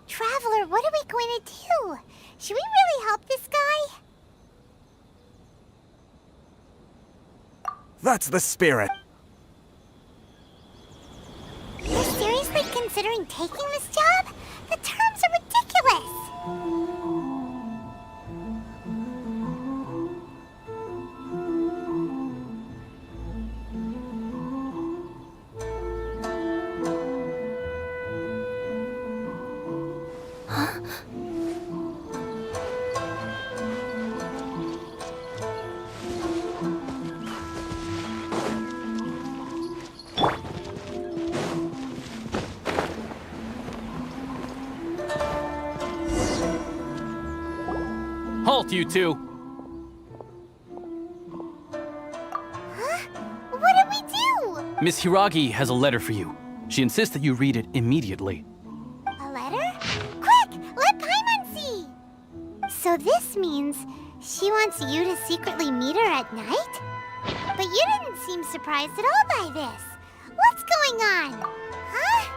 Traveler, what are we going to do? Should we really help this guy? That's the spirit. You're seriously considering taking this job? The terms are ridiculous! Halt, you two! Huh? What did we do? Miss Hiragi has a letter for you. She insists that you read it immediately. A letter? Quick! Let Paimon see! So this means She wants you to secretly meet her at night? But you didn't seem surprised at all by this. What's going on? Huh?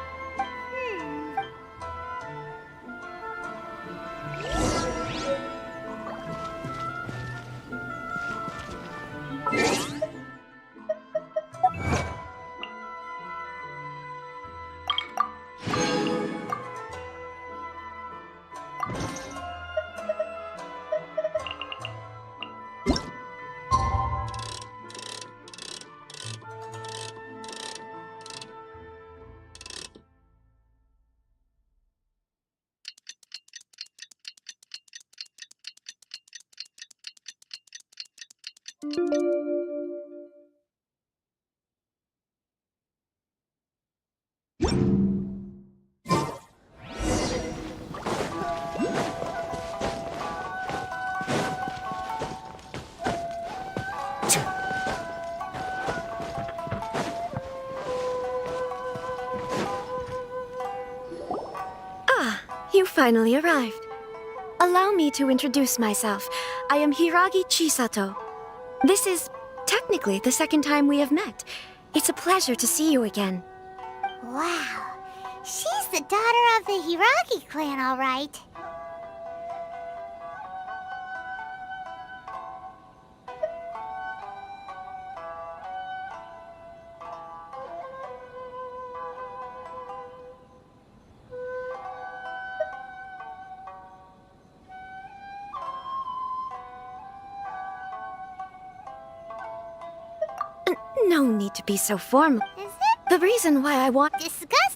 You finally arrived. Allow me to introduce myself. I am Hiragi Chisato. This is technically the second time we have met. It's a pleasure to see you again. Wow. She's the daughter of the Hiragi clan, all right. No need to be so formal. Is it? The reason why I want... Discuss?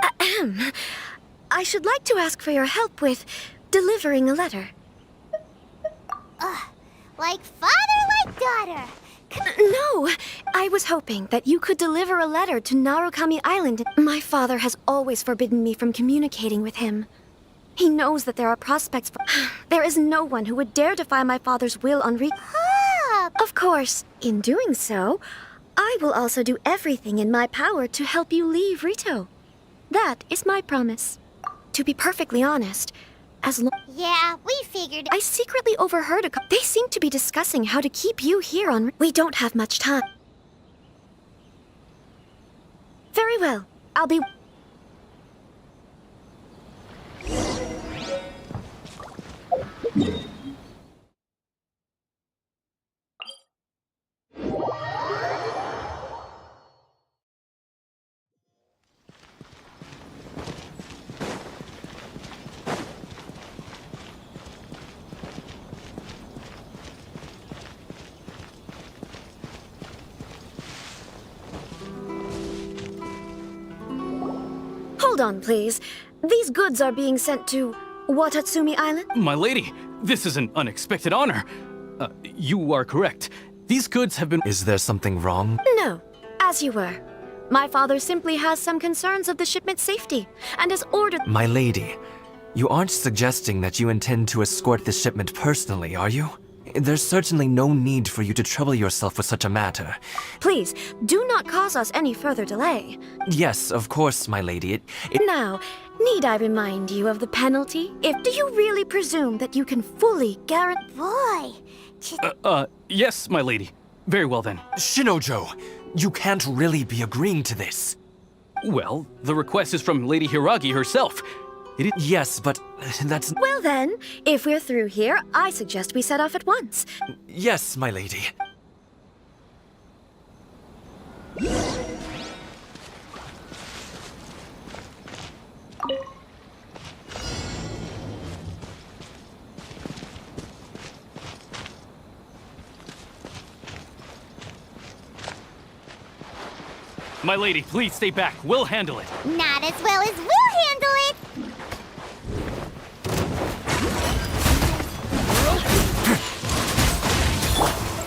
I should like to ask for your help with delivering a letter. Like father, like daughter. No! I was hoping that you could deliver a letter to Narukami Island. My father has always forbidden me from communicating with him. He knows that there are prospects for... There is no one who would dare defy my father's will on Of course, in doing so, I will also do everything in my power to help you leave Rito. That is my promise. To be perfectly honest, as long... Yeah, we figured... I secretly overheard They seem to be discussing how to keep you here on... We don't have much time. Very well. I'll be... Hold on, please. These goods are being sent to Watatsumi Island? My lady, this is an unexpected honor. You are correct. These goods have been... Is there something wrong? No, as you were. My father simply has some concerns of the shipment's safety, and has ordered... My lady, you aren't suggesting that you intend to escort this shipment personally, are you? There's certainly no need for you to trouble yourself with such a matter. Please, do not cause us any further delay. Yes, of course, my lady. Now, need I remind you of the penalty? Do you really presume that you can fully guarantee... Boy, yes, my lady. Very well then. Shinojo, you can't really be agreeing to this. Well, the request is from Lady Hiragi herself. Yes, but that's... Well then, if we're through here, I suggest we set off at once. Yes, my lady. My lady, please stay back. We'll handle it. not as well as we'll handle it.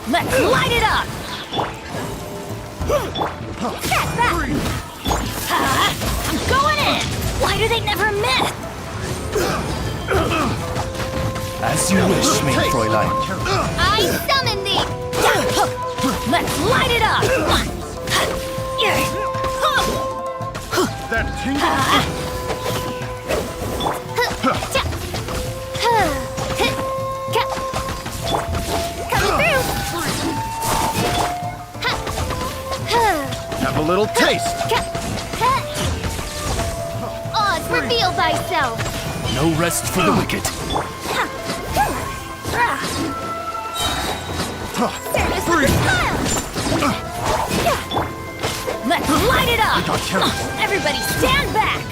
Let's light it up! Get back! I'm going in! Why do they never miss? As you wish, main Fräulein. I summon thee! Let's light it up! That little taste! Oz, reveal thyself! No rest for the wicked. Let's light it up! Everybody stand back!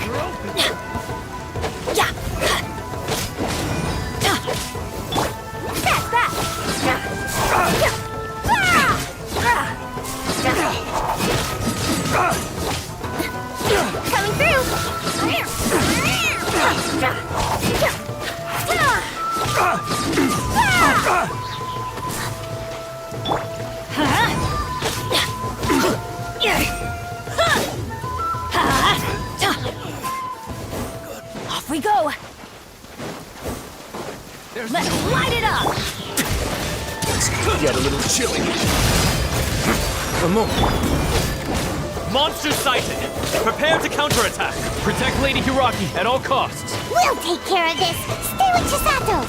Coming through! Off we go! Let's light it up! Get a little chilly. A moment. Monster sighted! Prepare to counterattack! Protect Lady Hiraki at all costs! We'll take care of this. Stay with Chisato.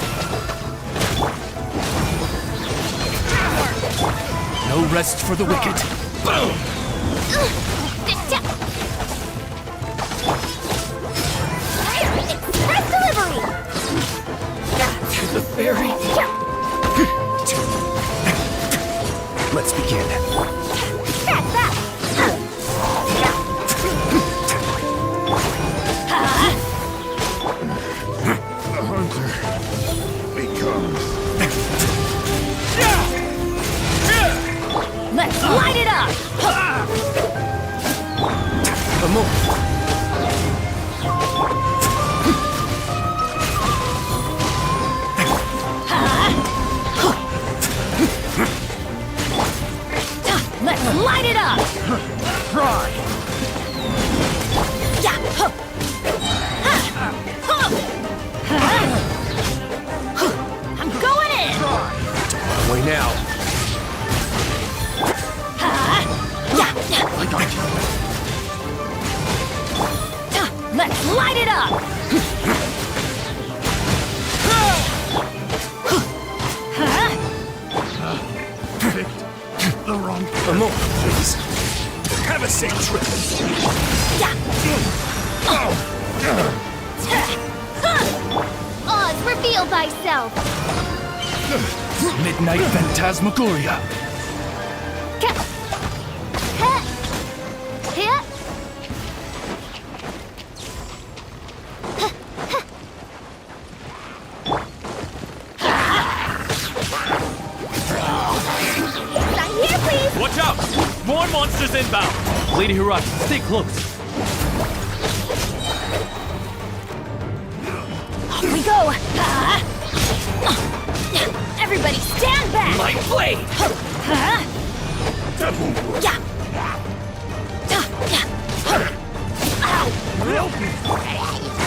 No rest for the wicked. Boom! Express delivery! To the fairy. Let's begin. The hunter becomes. Let's light it up! A moment. Let's light it up! Try! I'm going in! Away now. I got you. Let's light it up! Picked the wrong A moment, please. Have a safe trip. Oz, reveal thyself! Midnight Phantasmagoria. Here, please! Watch out! More monsters inbound! Lady Hiraki, stay close. Off we go! Everybody stand back! My blade!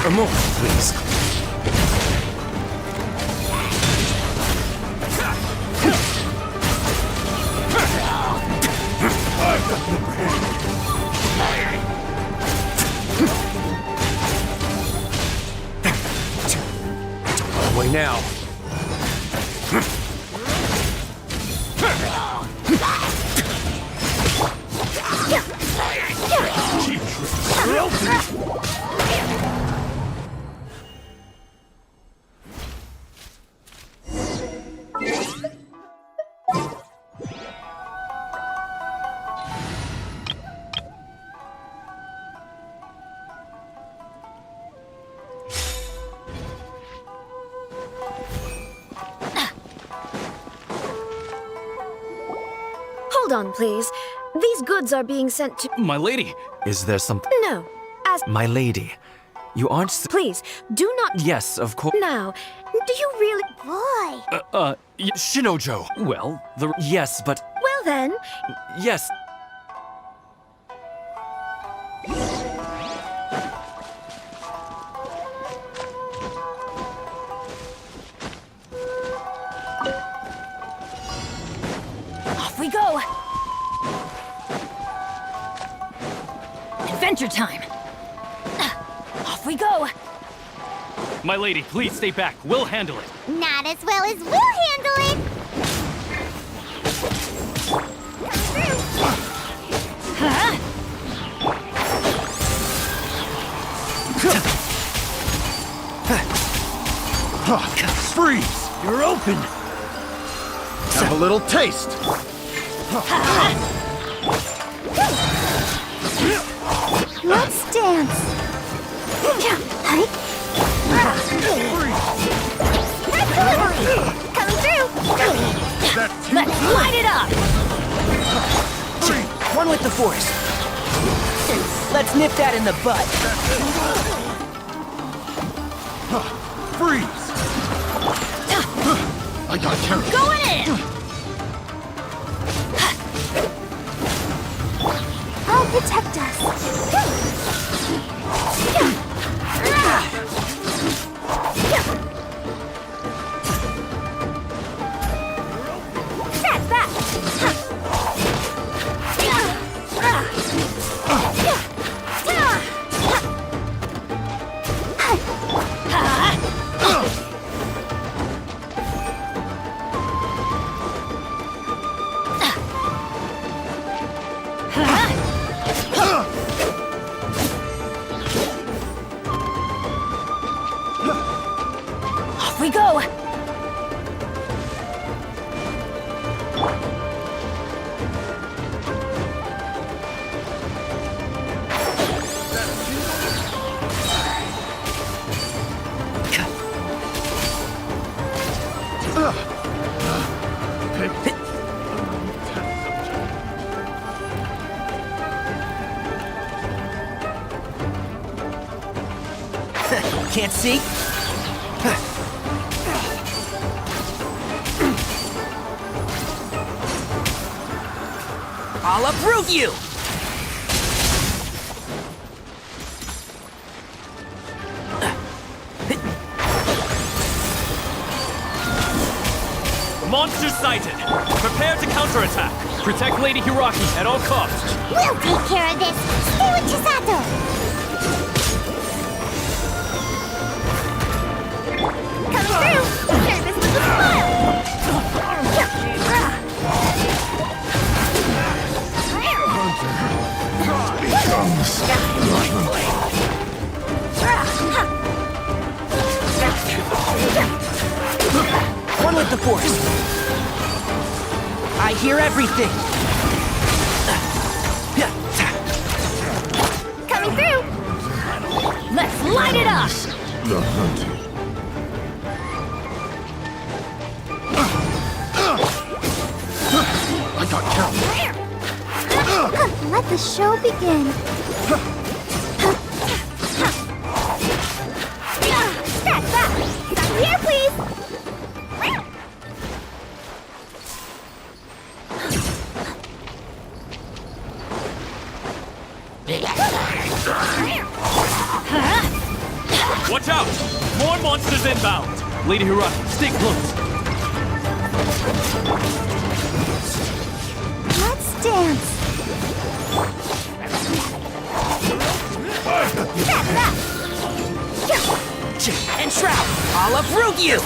A moment, please. Away now. Hold on, please. These goods are being sent to... My lady! Is there something? No. As... My lady, you aren't. Please, do not... Yes, of course. Now, do you really... Boy. Shinojo. Well, Yes, but. Well then, Yes. Off we go! Adventure time! Off we go! my lady, please stay back. We'll handle it. Not as well as we'll handle it. Huh? Freeze! You're open! Have a little taste! Let's dance. Coming through. Let's light it up! One with the force. Let's nip that in the butt. Freeze! I got carried. Going in! I'll protect us. That's that. Off we go! Can't see? I'll approve you! Monster sighted! Prepare to counterattack! Protect Lady Hiraki at all costs! We'll take care of this. Stay with Chisato. Coming through. Service with a smile. One with the force. I hear everything. Coming through. Let's light it up! The hunting. I got carried. Let the show begin. That's that. Stop here, please. Watch out! More monsters inbound! Lady Hiraki, stay close! Let's dance. That's that. And Shroud, I'll approve you!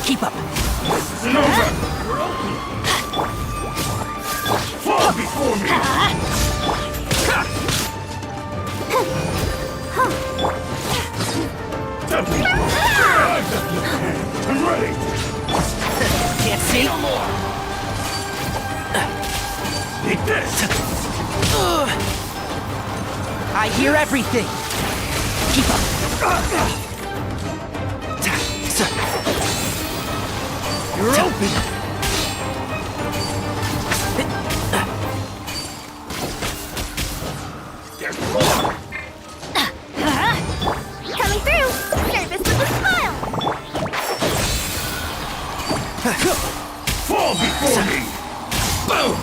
Keep up. Fall before me! I'm ready! Can't see? No more! Take this! I hear everything. Keep up. You're open! There's more! Coming through. Service with a smile. Fall before me! Boom!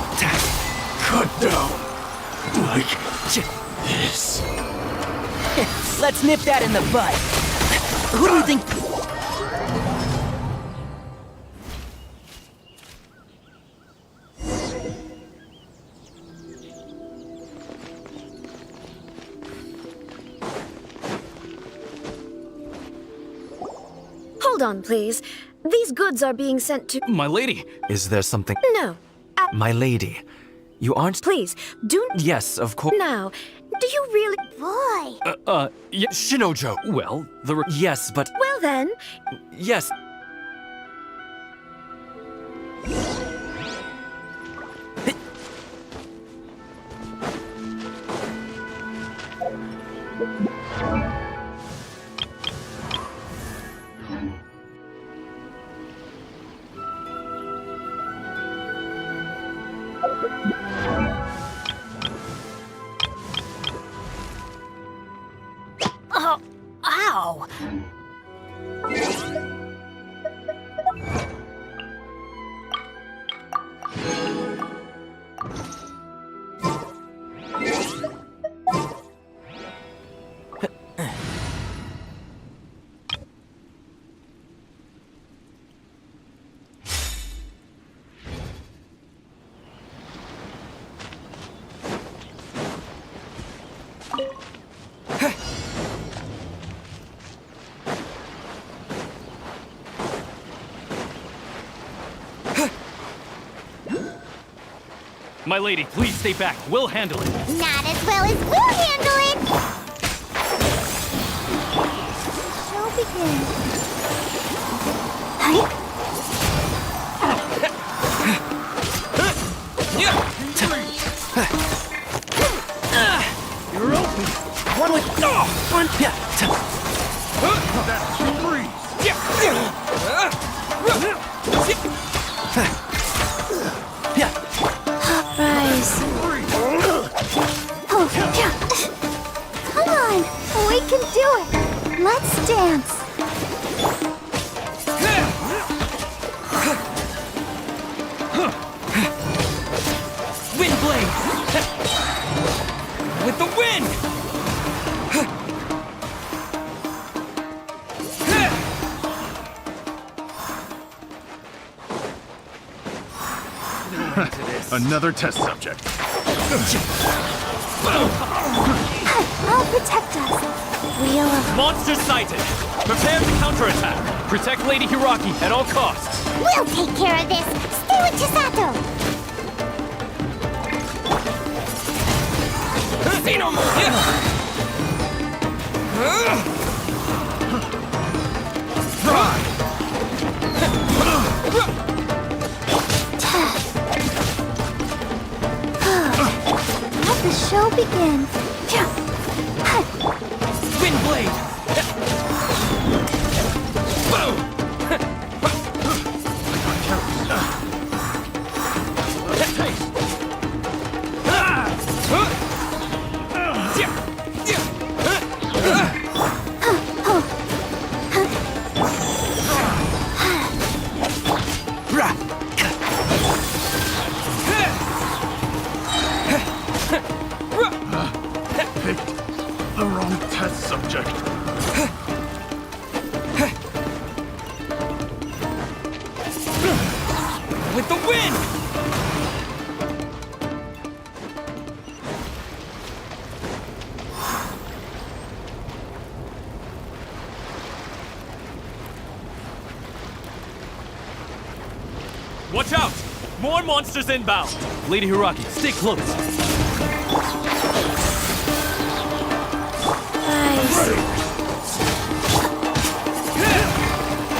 Cut down! Like this. Let's nip that in the bud. Who do you think? Hold on, please. These goods are being sent to... My lady! Is there something... No. My lady, You aren't? Please, do... Yes, of course. Now, do you really... Boy! Yeah, Shinojo. Well, Yes, but... Well then... Yes. Oh, ow! My lady, please stay back. We'll handle it. Not as well as we'll handle it! Show begins. You're open. One with one. That's your breeze. Rise. Oh, yeah. Come on, we can do it. Let's dance. Wind blade! With the wind! Another test subject. I'll protect us. Wheel of... Monster sighted! Prepare to counterattack! Protect Lady Hiraki at all costs! We'll take care of this. Stay with Chisato. See no more! Let the show begin. Wind blade! Picked the wrong test subject. With the wind! Watch out! More monsters inbound! Lady Hiraki, stay close.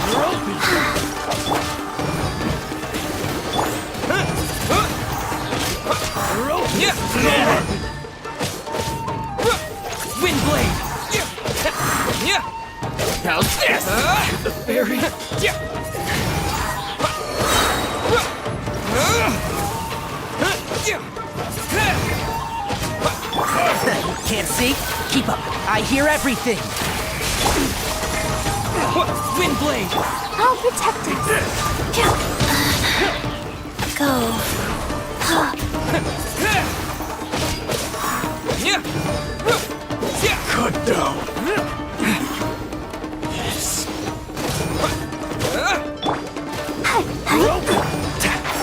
You're open. You're open. Yeah. Wind blade! How's this? The fairy? Can't see? Keep up. I hear everything. Wind blade! I'll protect us. Go. Cut down. Yes.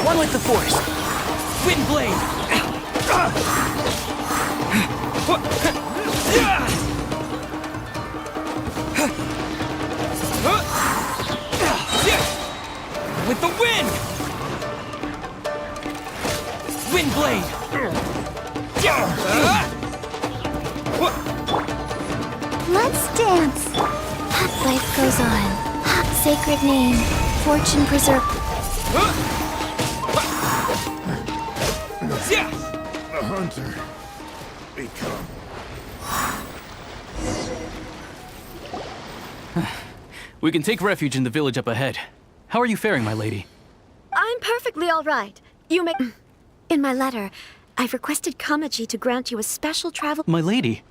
One with the force. Wind blade! With the wind! Wind blade! Let's dance. Life goes on. Sacred name. Fortune preserve. The hunter. Become. We can take refuge in the village up ahead. How are you faring, my lady? I'm perfectly all right. You may... In my letter, I've requested Kamaji to grant you a special travel... My lady?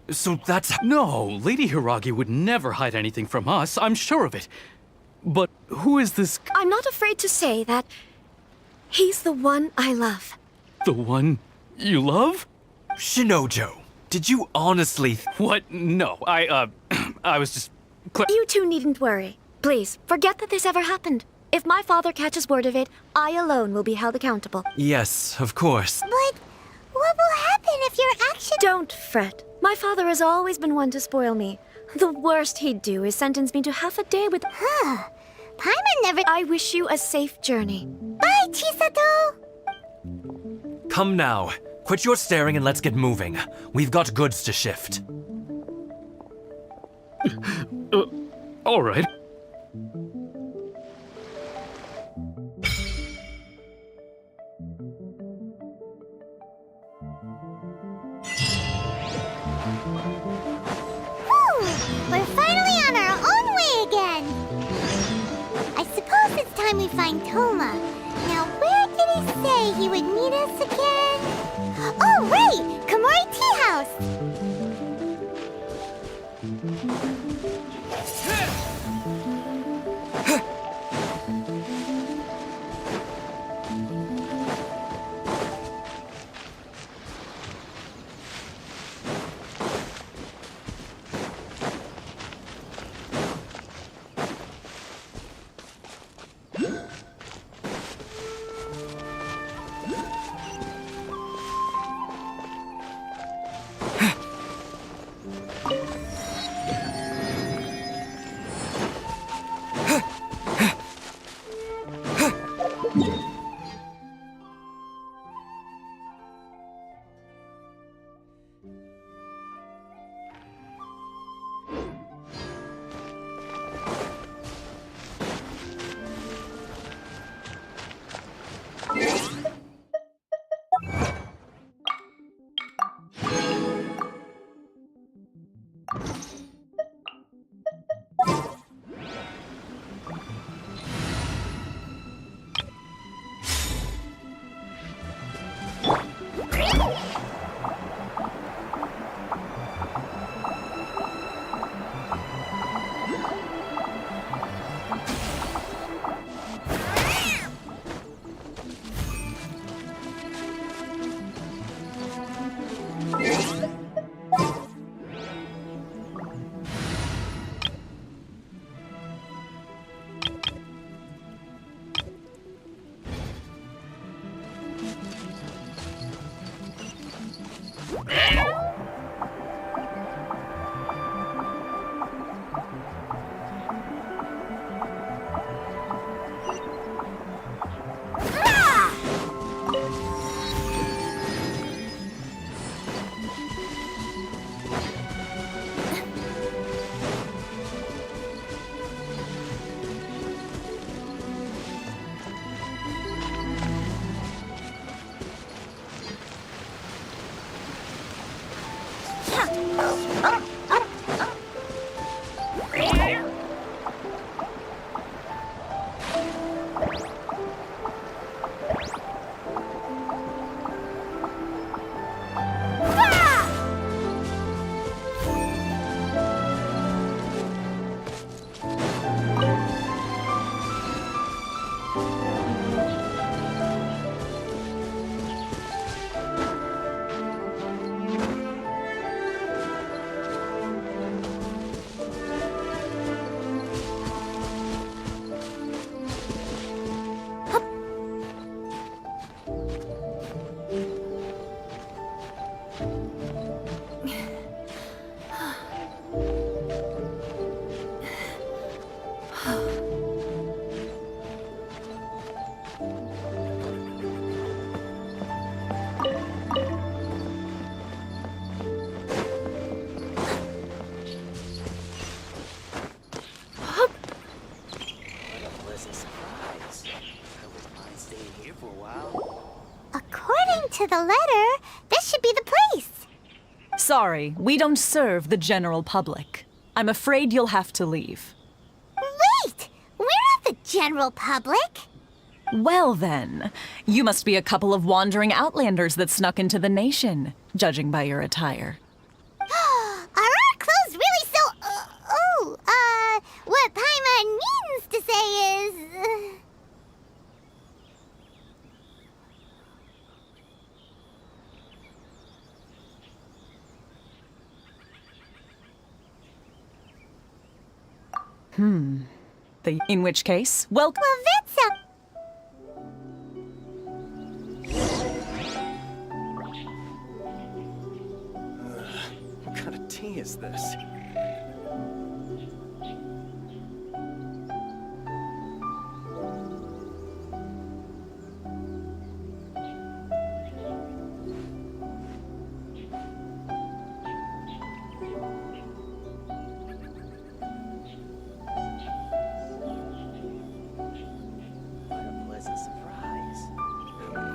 So that's... No, Lady Hiragi would never hide anything from us, I'm sure of it. But who is this... I'm not afraid to say that he's the one I love. The one you love? Shinojo, did you honestly... What? No, I was just... You two needn't worry. Please, forget that this ever happened. If my father catches word of it, I alone will be held accountable. Yes, of course. But what will happen if your action... Don't fret. My father has always been one to spoil me. The worst he'd do is sentence me to half a day with... Paimon never... I wish you a safe journey. Bye, Chisato! Come now. Quit your staring and let's get moving. We've got goods to shift. All right. We're finally on our own way again! I suppose it's time we find Toma. Now, where did he say he would meet us again? Oh, right! Komori Tea House! to the letter, this should be the place. Sorry, we don't serve the general public. I'm afraid you'll have to leave. Wait! We're not the general public. Well then, you must be a couple of wandering outlanders that snuck into the nation, judging by your attire. Are our clothes really so... what Paimon means to say is... In which case, welcome. Well, that's a... What kind of tea is this?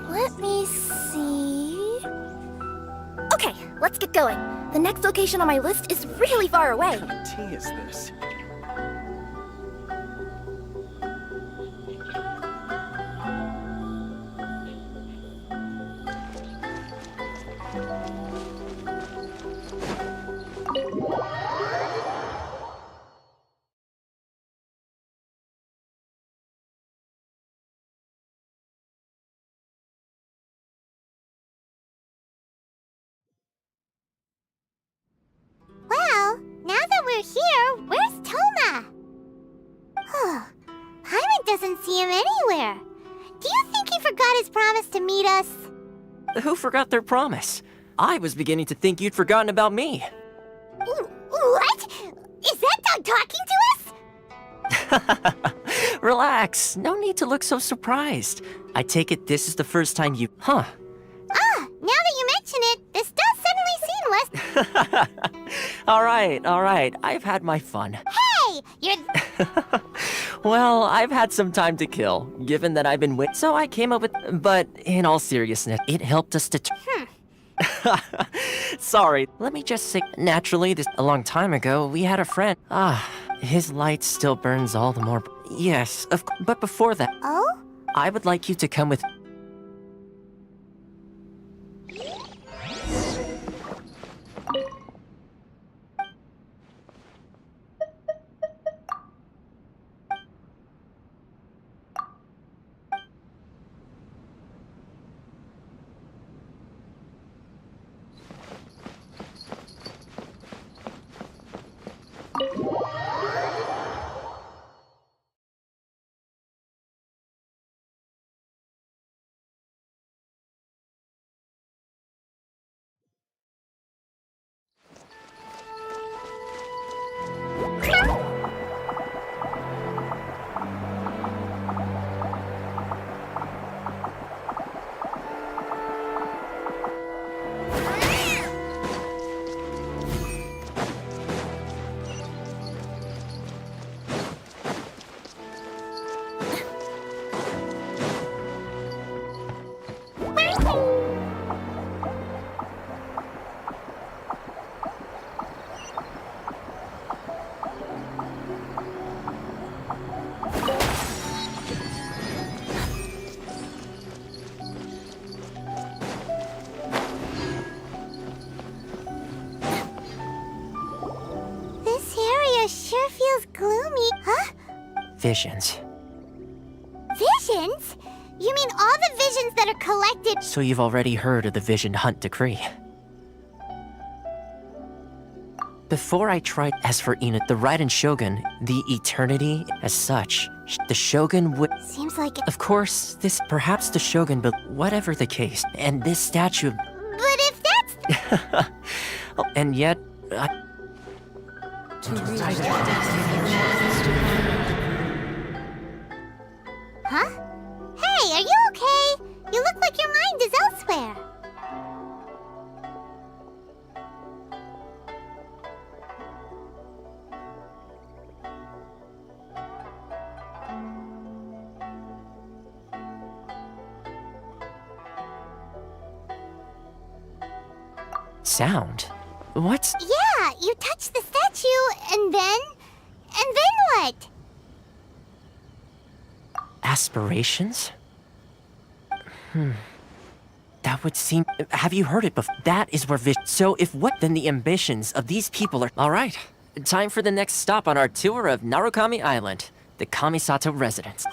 Let me see... Okay, let's get going. The next location on my list is really far away. What kind of tea is this? Well, now that we're here, where's Toma? Paimon doesn't see him anywhere. Do you think he forgot his promise to meet us? Who forgot their promise? I was beginning to think you'd forgotten about me. What? Is that dog talking to us? Relax, no need to look so surprised. I take it this is the first time you... Huh. Now that you mention it, this does suddenly seem less... Alright, I've had my fun. Hey! You're... Well, I've had some time to kill, given that I've been so I came up with... But in all seriousness, it helped us to... Sorry, let me just say, naturally, a long time ago, we had a friend. His light still burns all the more... Yes, but before that... Oh? I would like you to come with... sure feels gloomy. Huh? Visions. Visions? You mean all the visions that are collected? So you've already heard of the Vision Hunt Decree. Before I tried, as for Enid, the Raiden Shogun, the Eternity as such, the Shogun would... Seems like... Of course, perhaps the Shogun, but whatever the case, and this statue... But if that's... And yet, Huh? Hey, are you okay? You look like your mind is elsewhere. Sound? What? Yeah, you touched the statue, and then what? Aspirations? That would seem... Have you heard it before? That is where So if what, then the ambitions of these people are... Alright, time for the next stop on our tour of Narukami Island, the Kamisato residence.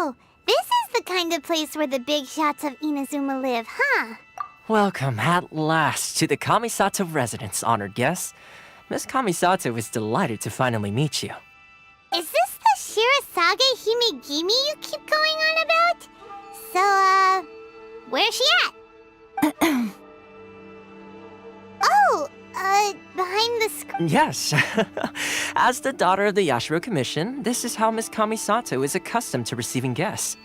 So, this is the kind of place where the big shots of Inazuma live, huh? Welcome at last to the Kamisato residence, honored guests. Miss Kamisato is delighted to finally meet you. Is this the Shirazage Himegimi you keep going on about? So, where's she at? Oh, behind the screen. Yes. As the daughter of the Yashiro Commission, this is how Miss Kamisato is accustomed to receiving guests.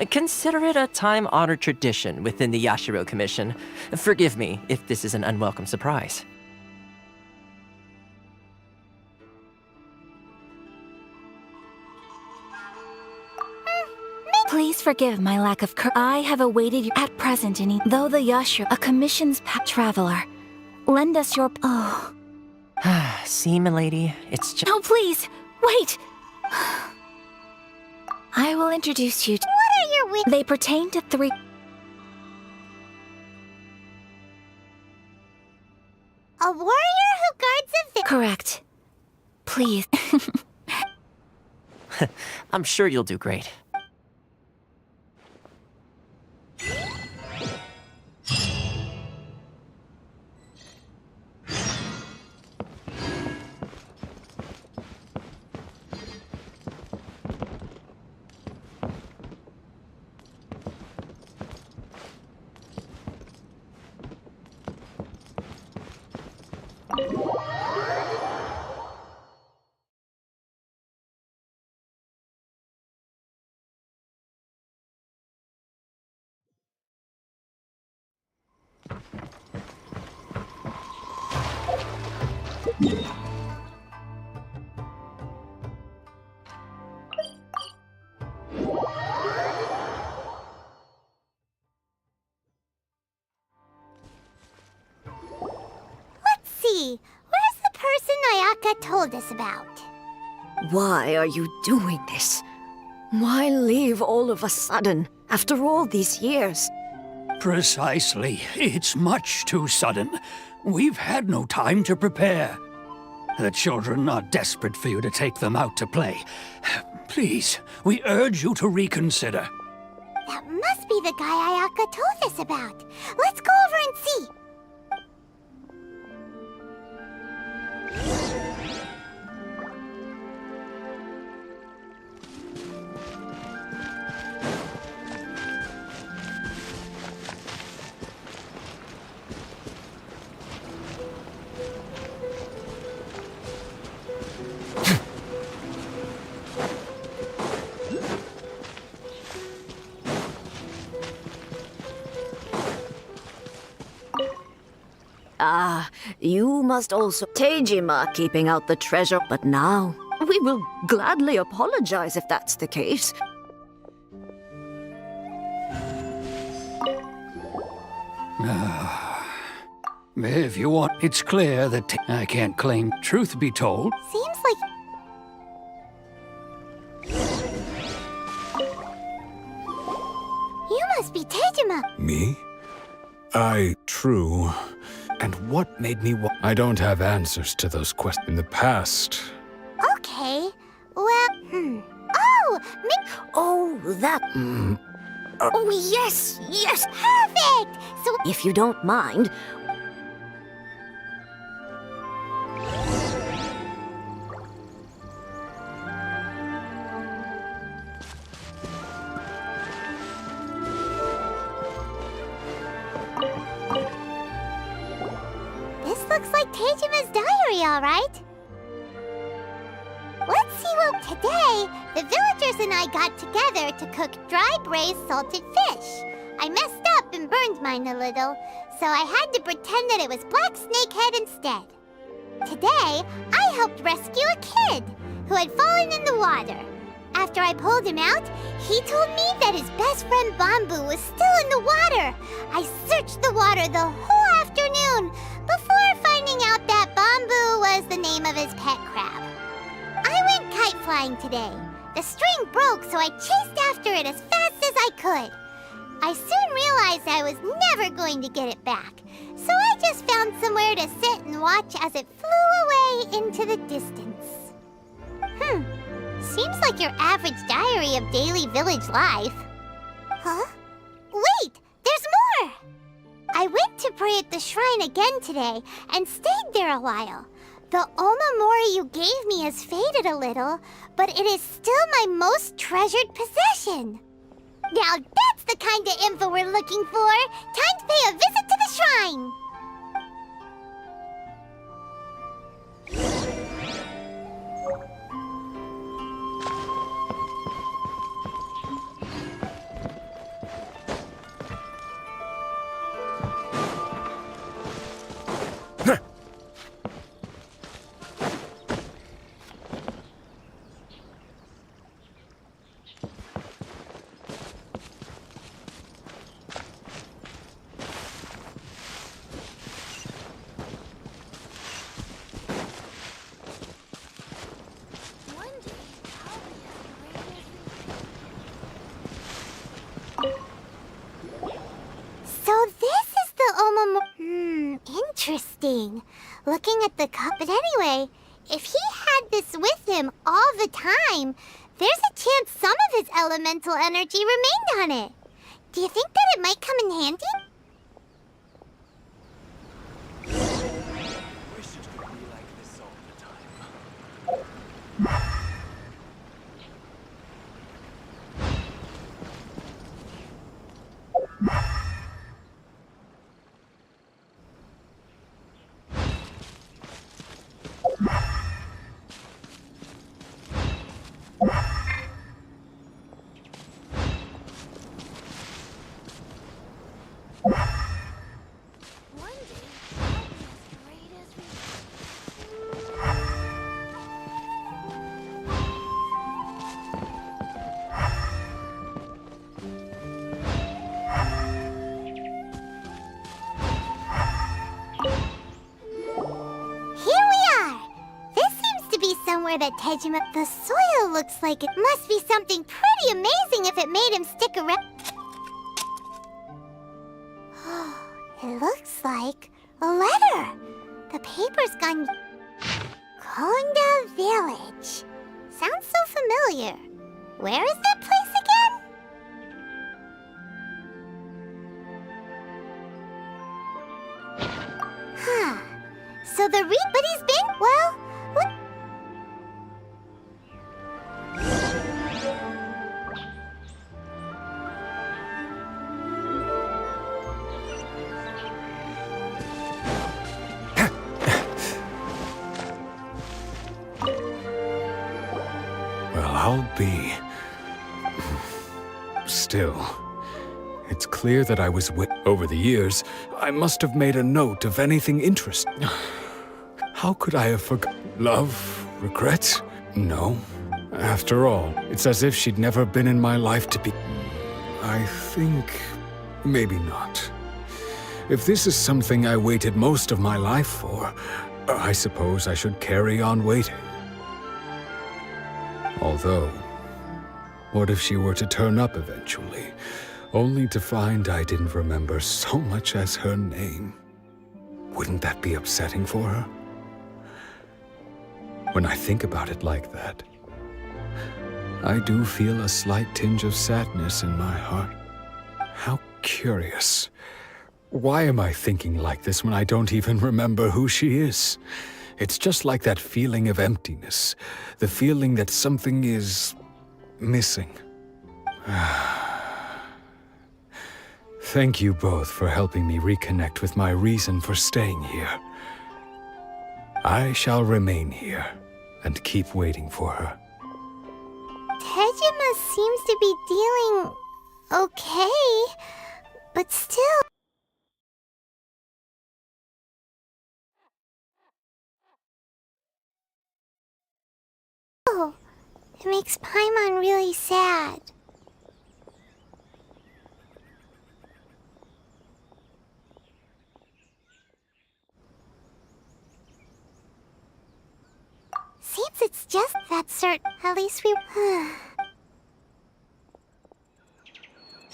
Consider it a time-honored tradition within the Yashiro Commission. Forgive me if this is an unwelcome surprise. Please forgive my lack of I have awaited you at present in though the Yashiro, a commission's traveler. Lend us your oh. See, milady, it's just— No, please! Wait! I will introduce you to— What are your They pertain to 3— A warrior who guards a Correct. Please. I'm sure you'll do great. Let's see. Where's the person Ayaka told us about? Why are you doing this? Why leave all of a sudden, after all these years? Precisely. It's much too sudden. We've had no time to prepare. The children are desperate for you to take them out to play. Please, we urge you to reconsider. That must be the guy Ayaka told us about. Let's go over and see. Ah, you must also... Tejima keeping out the treasure. But now, we will gladly apologize if that's the case. If you want, it's clear that I can't claim. Truth be told, Seems like... You must be Tejima. Me? True. And what made me I don't have answers to those questions in the past. Okay. Well, Oh! Oh, that... Oh, yes, yes! Perfect! So... If you don't mind... This looks like Tejima's diary, all right. Let's see what... Today, the villagers and I got together to cook dry braised salted fish. I messed up and burned mine a little, so I had to pretend that it was black snakehead instead. Today, I helped rescue a kid who had fallen in the water. After I pulled him out, he told me that his best friend Bamboo was still in the water. I searched the water the whole afternoon before finding out that Bamboo was the name of his pet crab. I went kite flying today. The string broke, so I chased after it as fast as I could. I soon realized I was never going to get it back, so I just found somewhere to sit and watch as it flew away into the distance. Seems like your average diary of daily village life. Huh? Wait! There's more! I went to pray at the shrine again today and stayed there a while. The Omamori you gave me has faded a little, but it is still my most treasured possession. Now that's the kind of info we're looking for! Time to pay a visit to the shrine! So this is the interesting. Looking at the cup, but anyway, if he had this with him all the time, there's a chance some of his elemental energy remained on it. Do you think that it might come in handy? That Tejima... The soil looks like it must be something pretty amazing if it made him stick around. It looks like a letter. The paper's gone... Konda Village. Sounds so familiar. Where is that place again? So the but he's been... Well, what... Well, I'll be... Still, It's clear that I was over the years, I must have made a note of anything interesting. How could I have forgotten? Love? Regrets? No. After all, it's as if she'd never been in my life to be... I think... maybe not. If this is something I waited most of my life for, I suppose I should carry on waiting. Although, what if she were to turn up eventually, only to find I didn't remember so much as her name? Wouldn't that be upsetting for her? When I think about it like that, I do feel a slight tinge of sadness in my heart. How curious. Why am I thinking like this when I don't even remember who she is? It's just like that feeling of emptiness, the feeling that something is missing. Thank you both for helping me reconnect with my reason for staying here. I shall remain here and keep waiting for her. Tejima seems to be dealing okay, but still... Oh, it makes Paimon really sad. Seems it's just that at least we...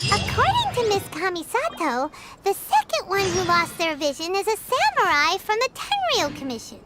According to Miss Kamisato, the second one who lost their vision is a samurai from the Tenryou Commission.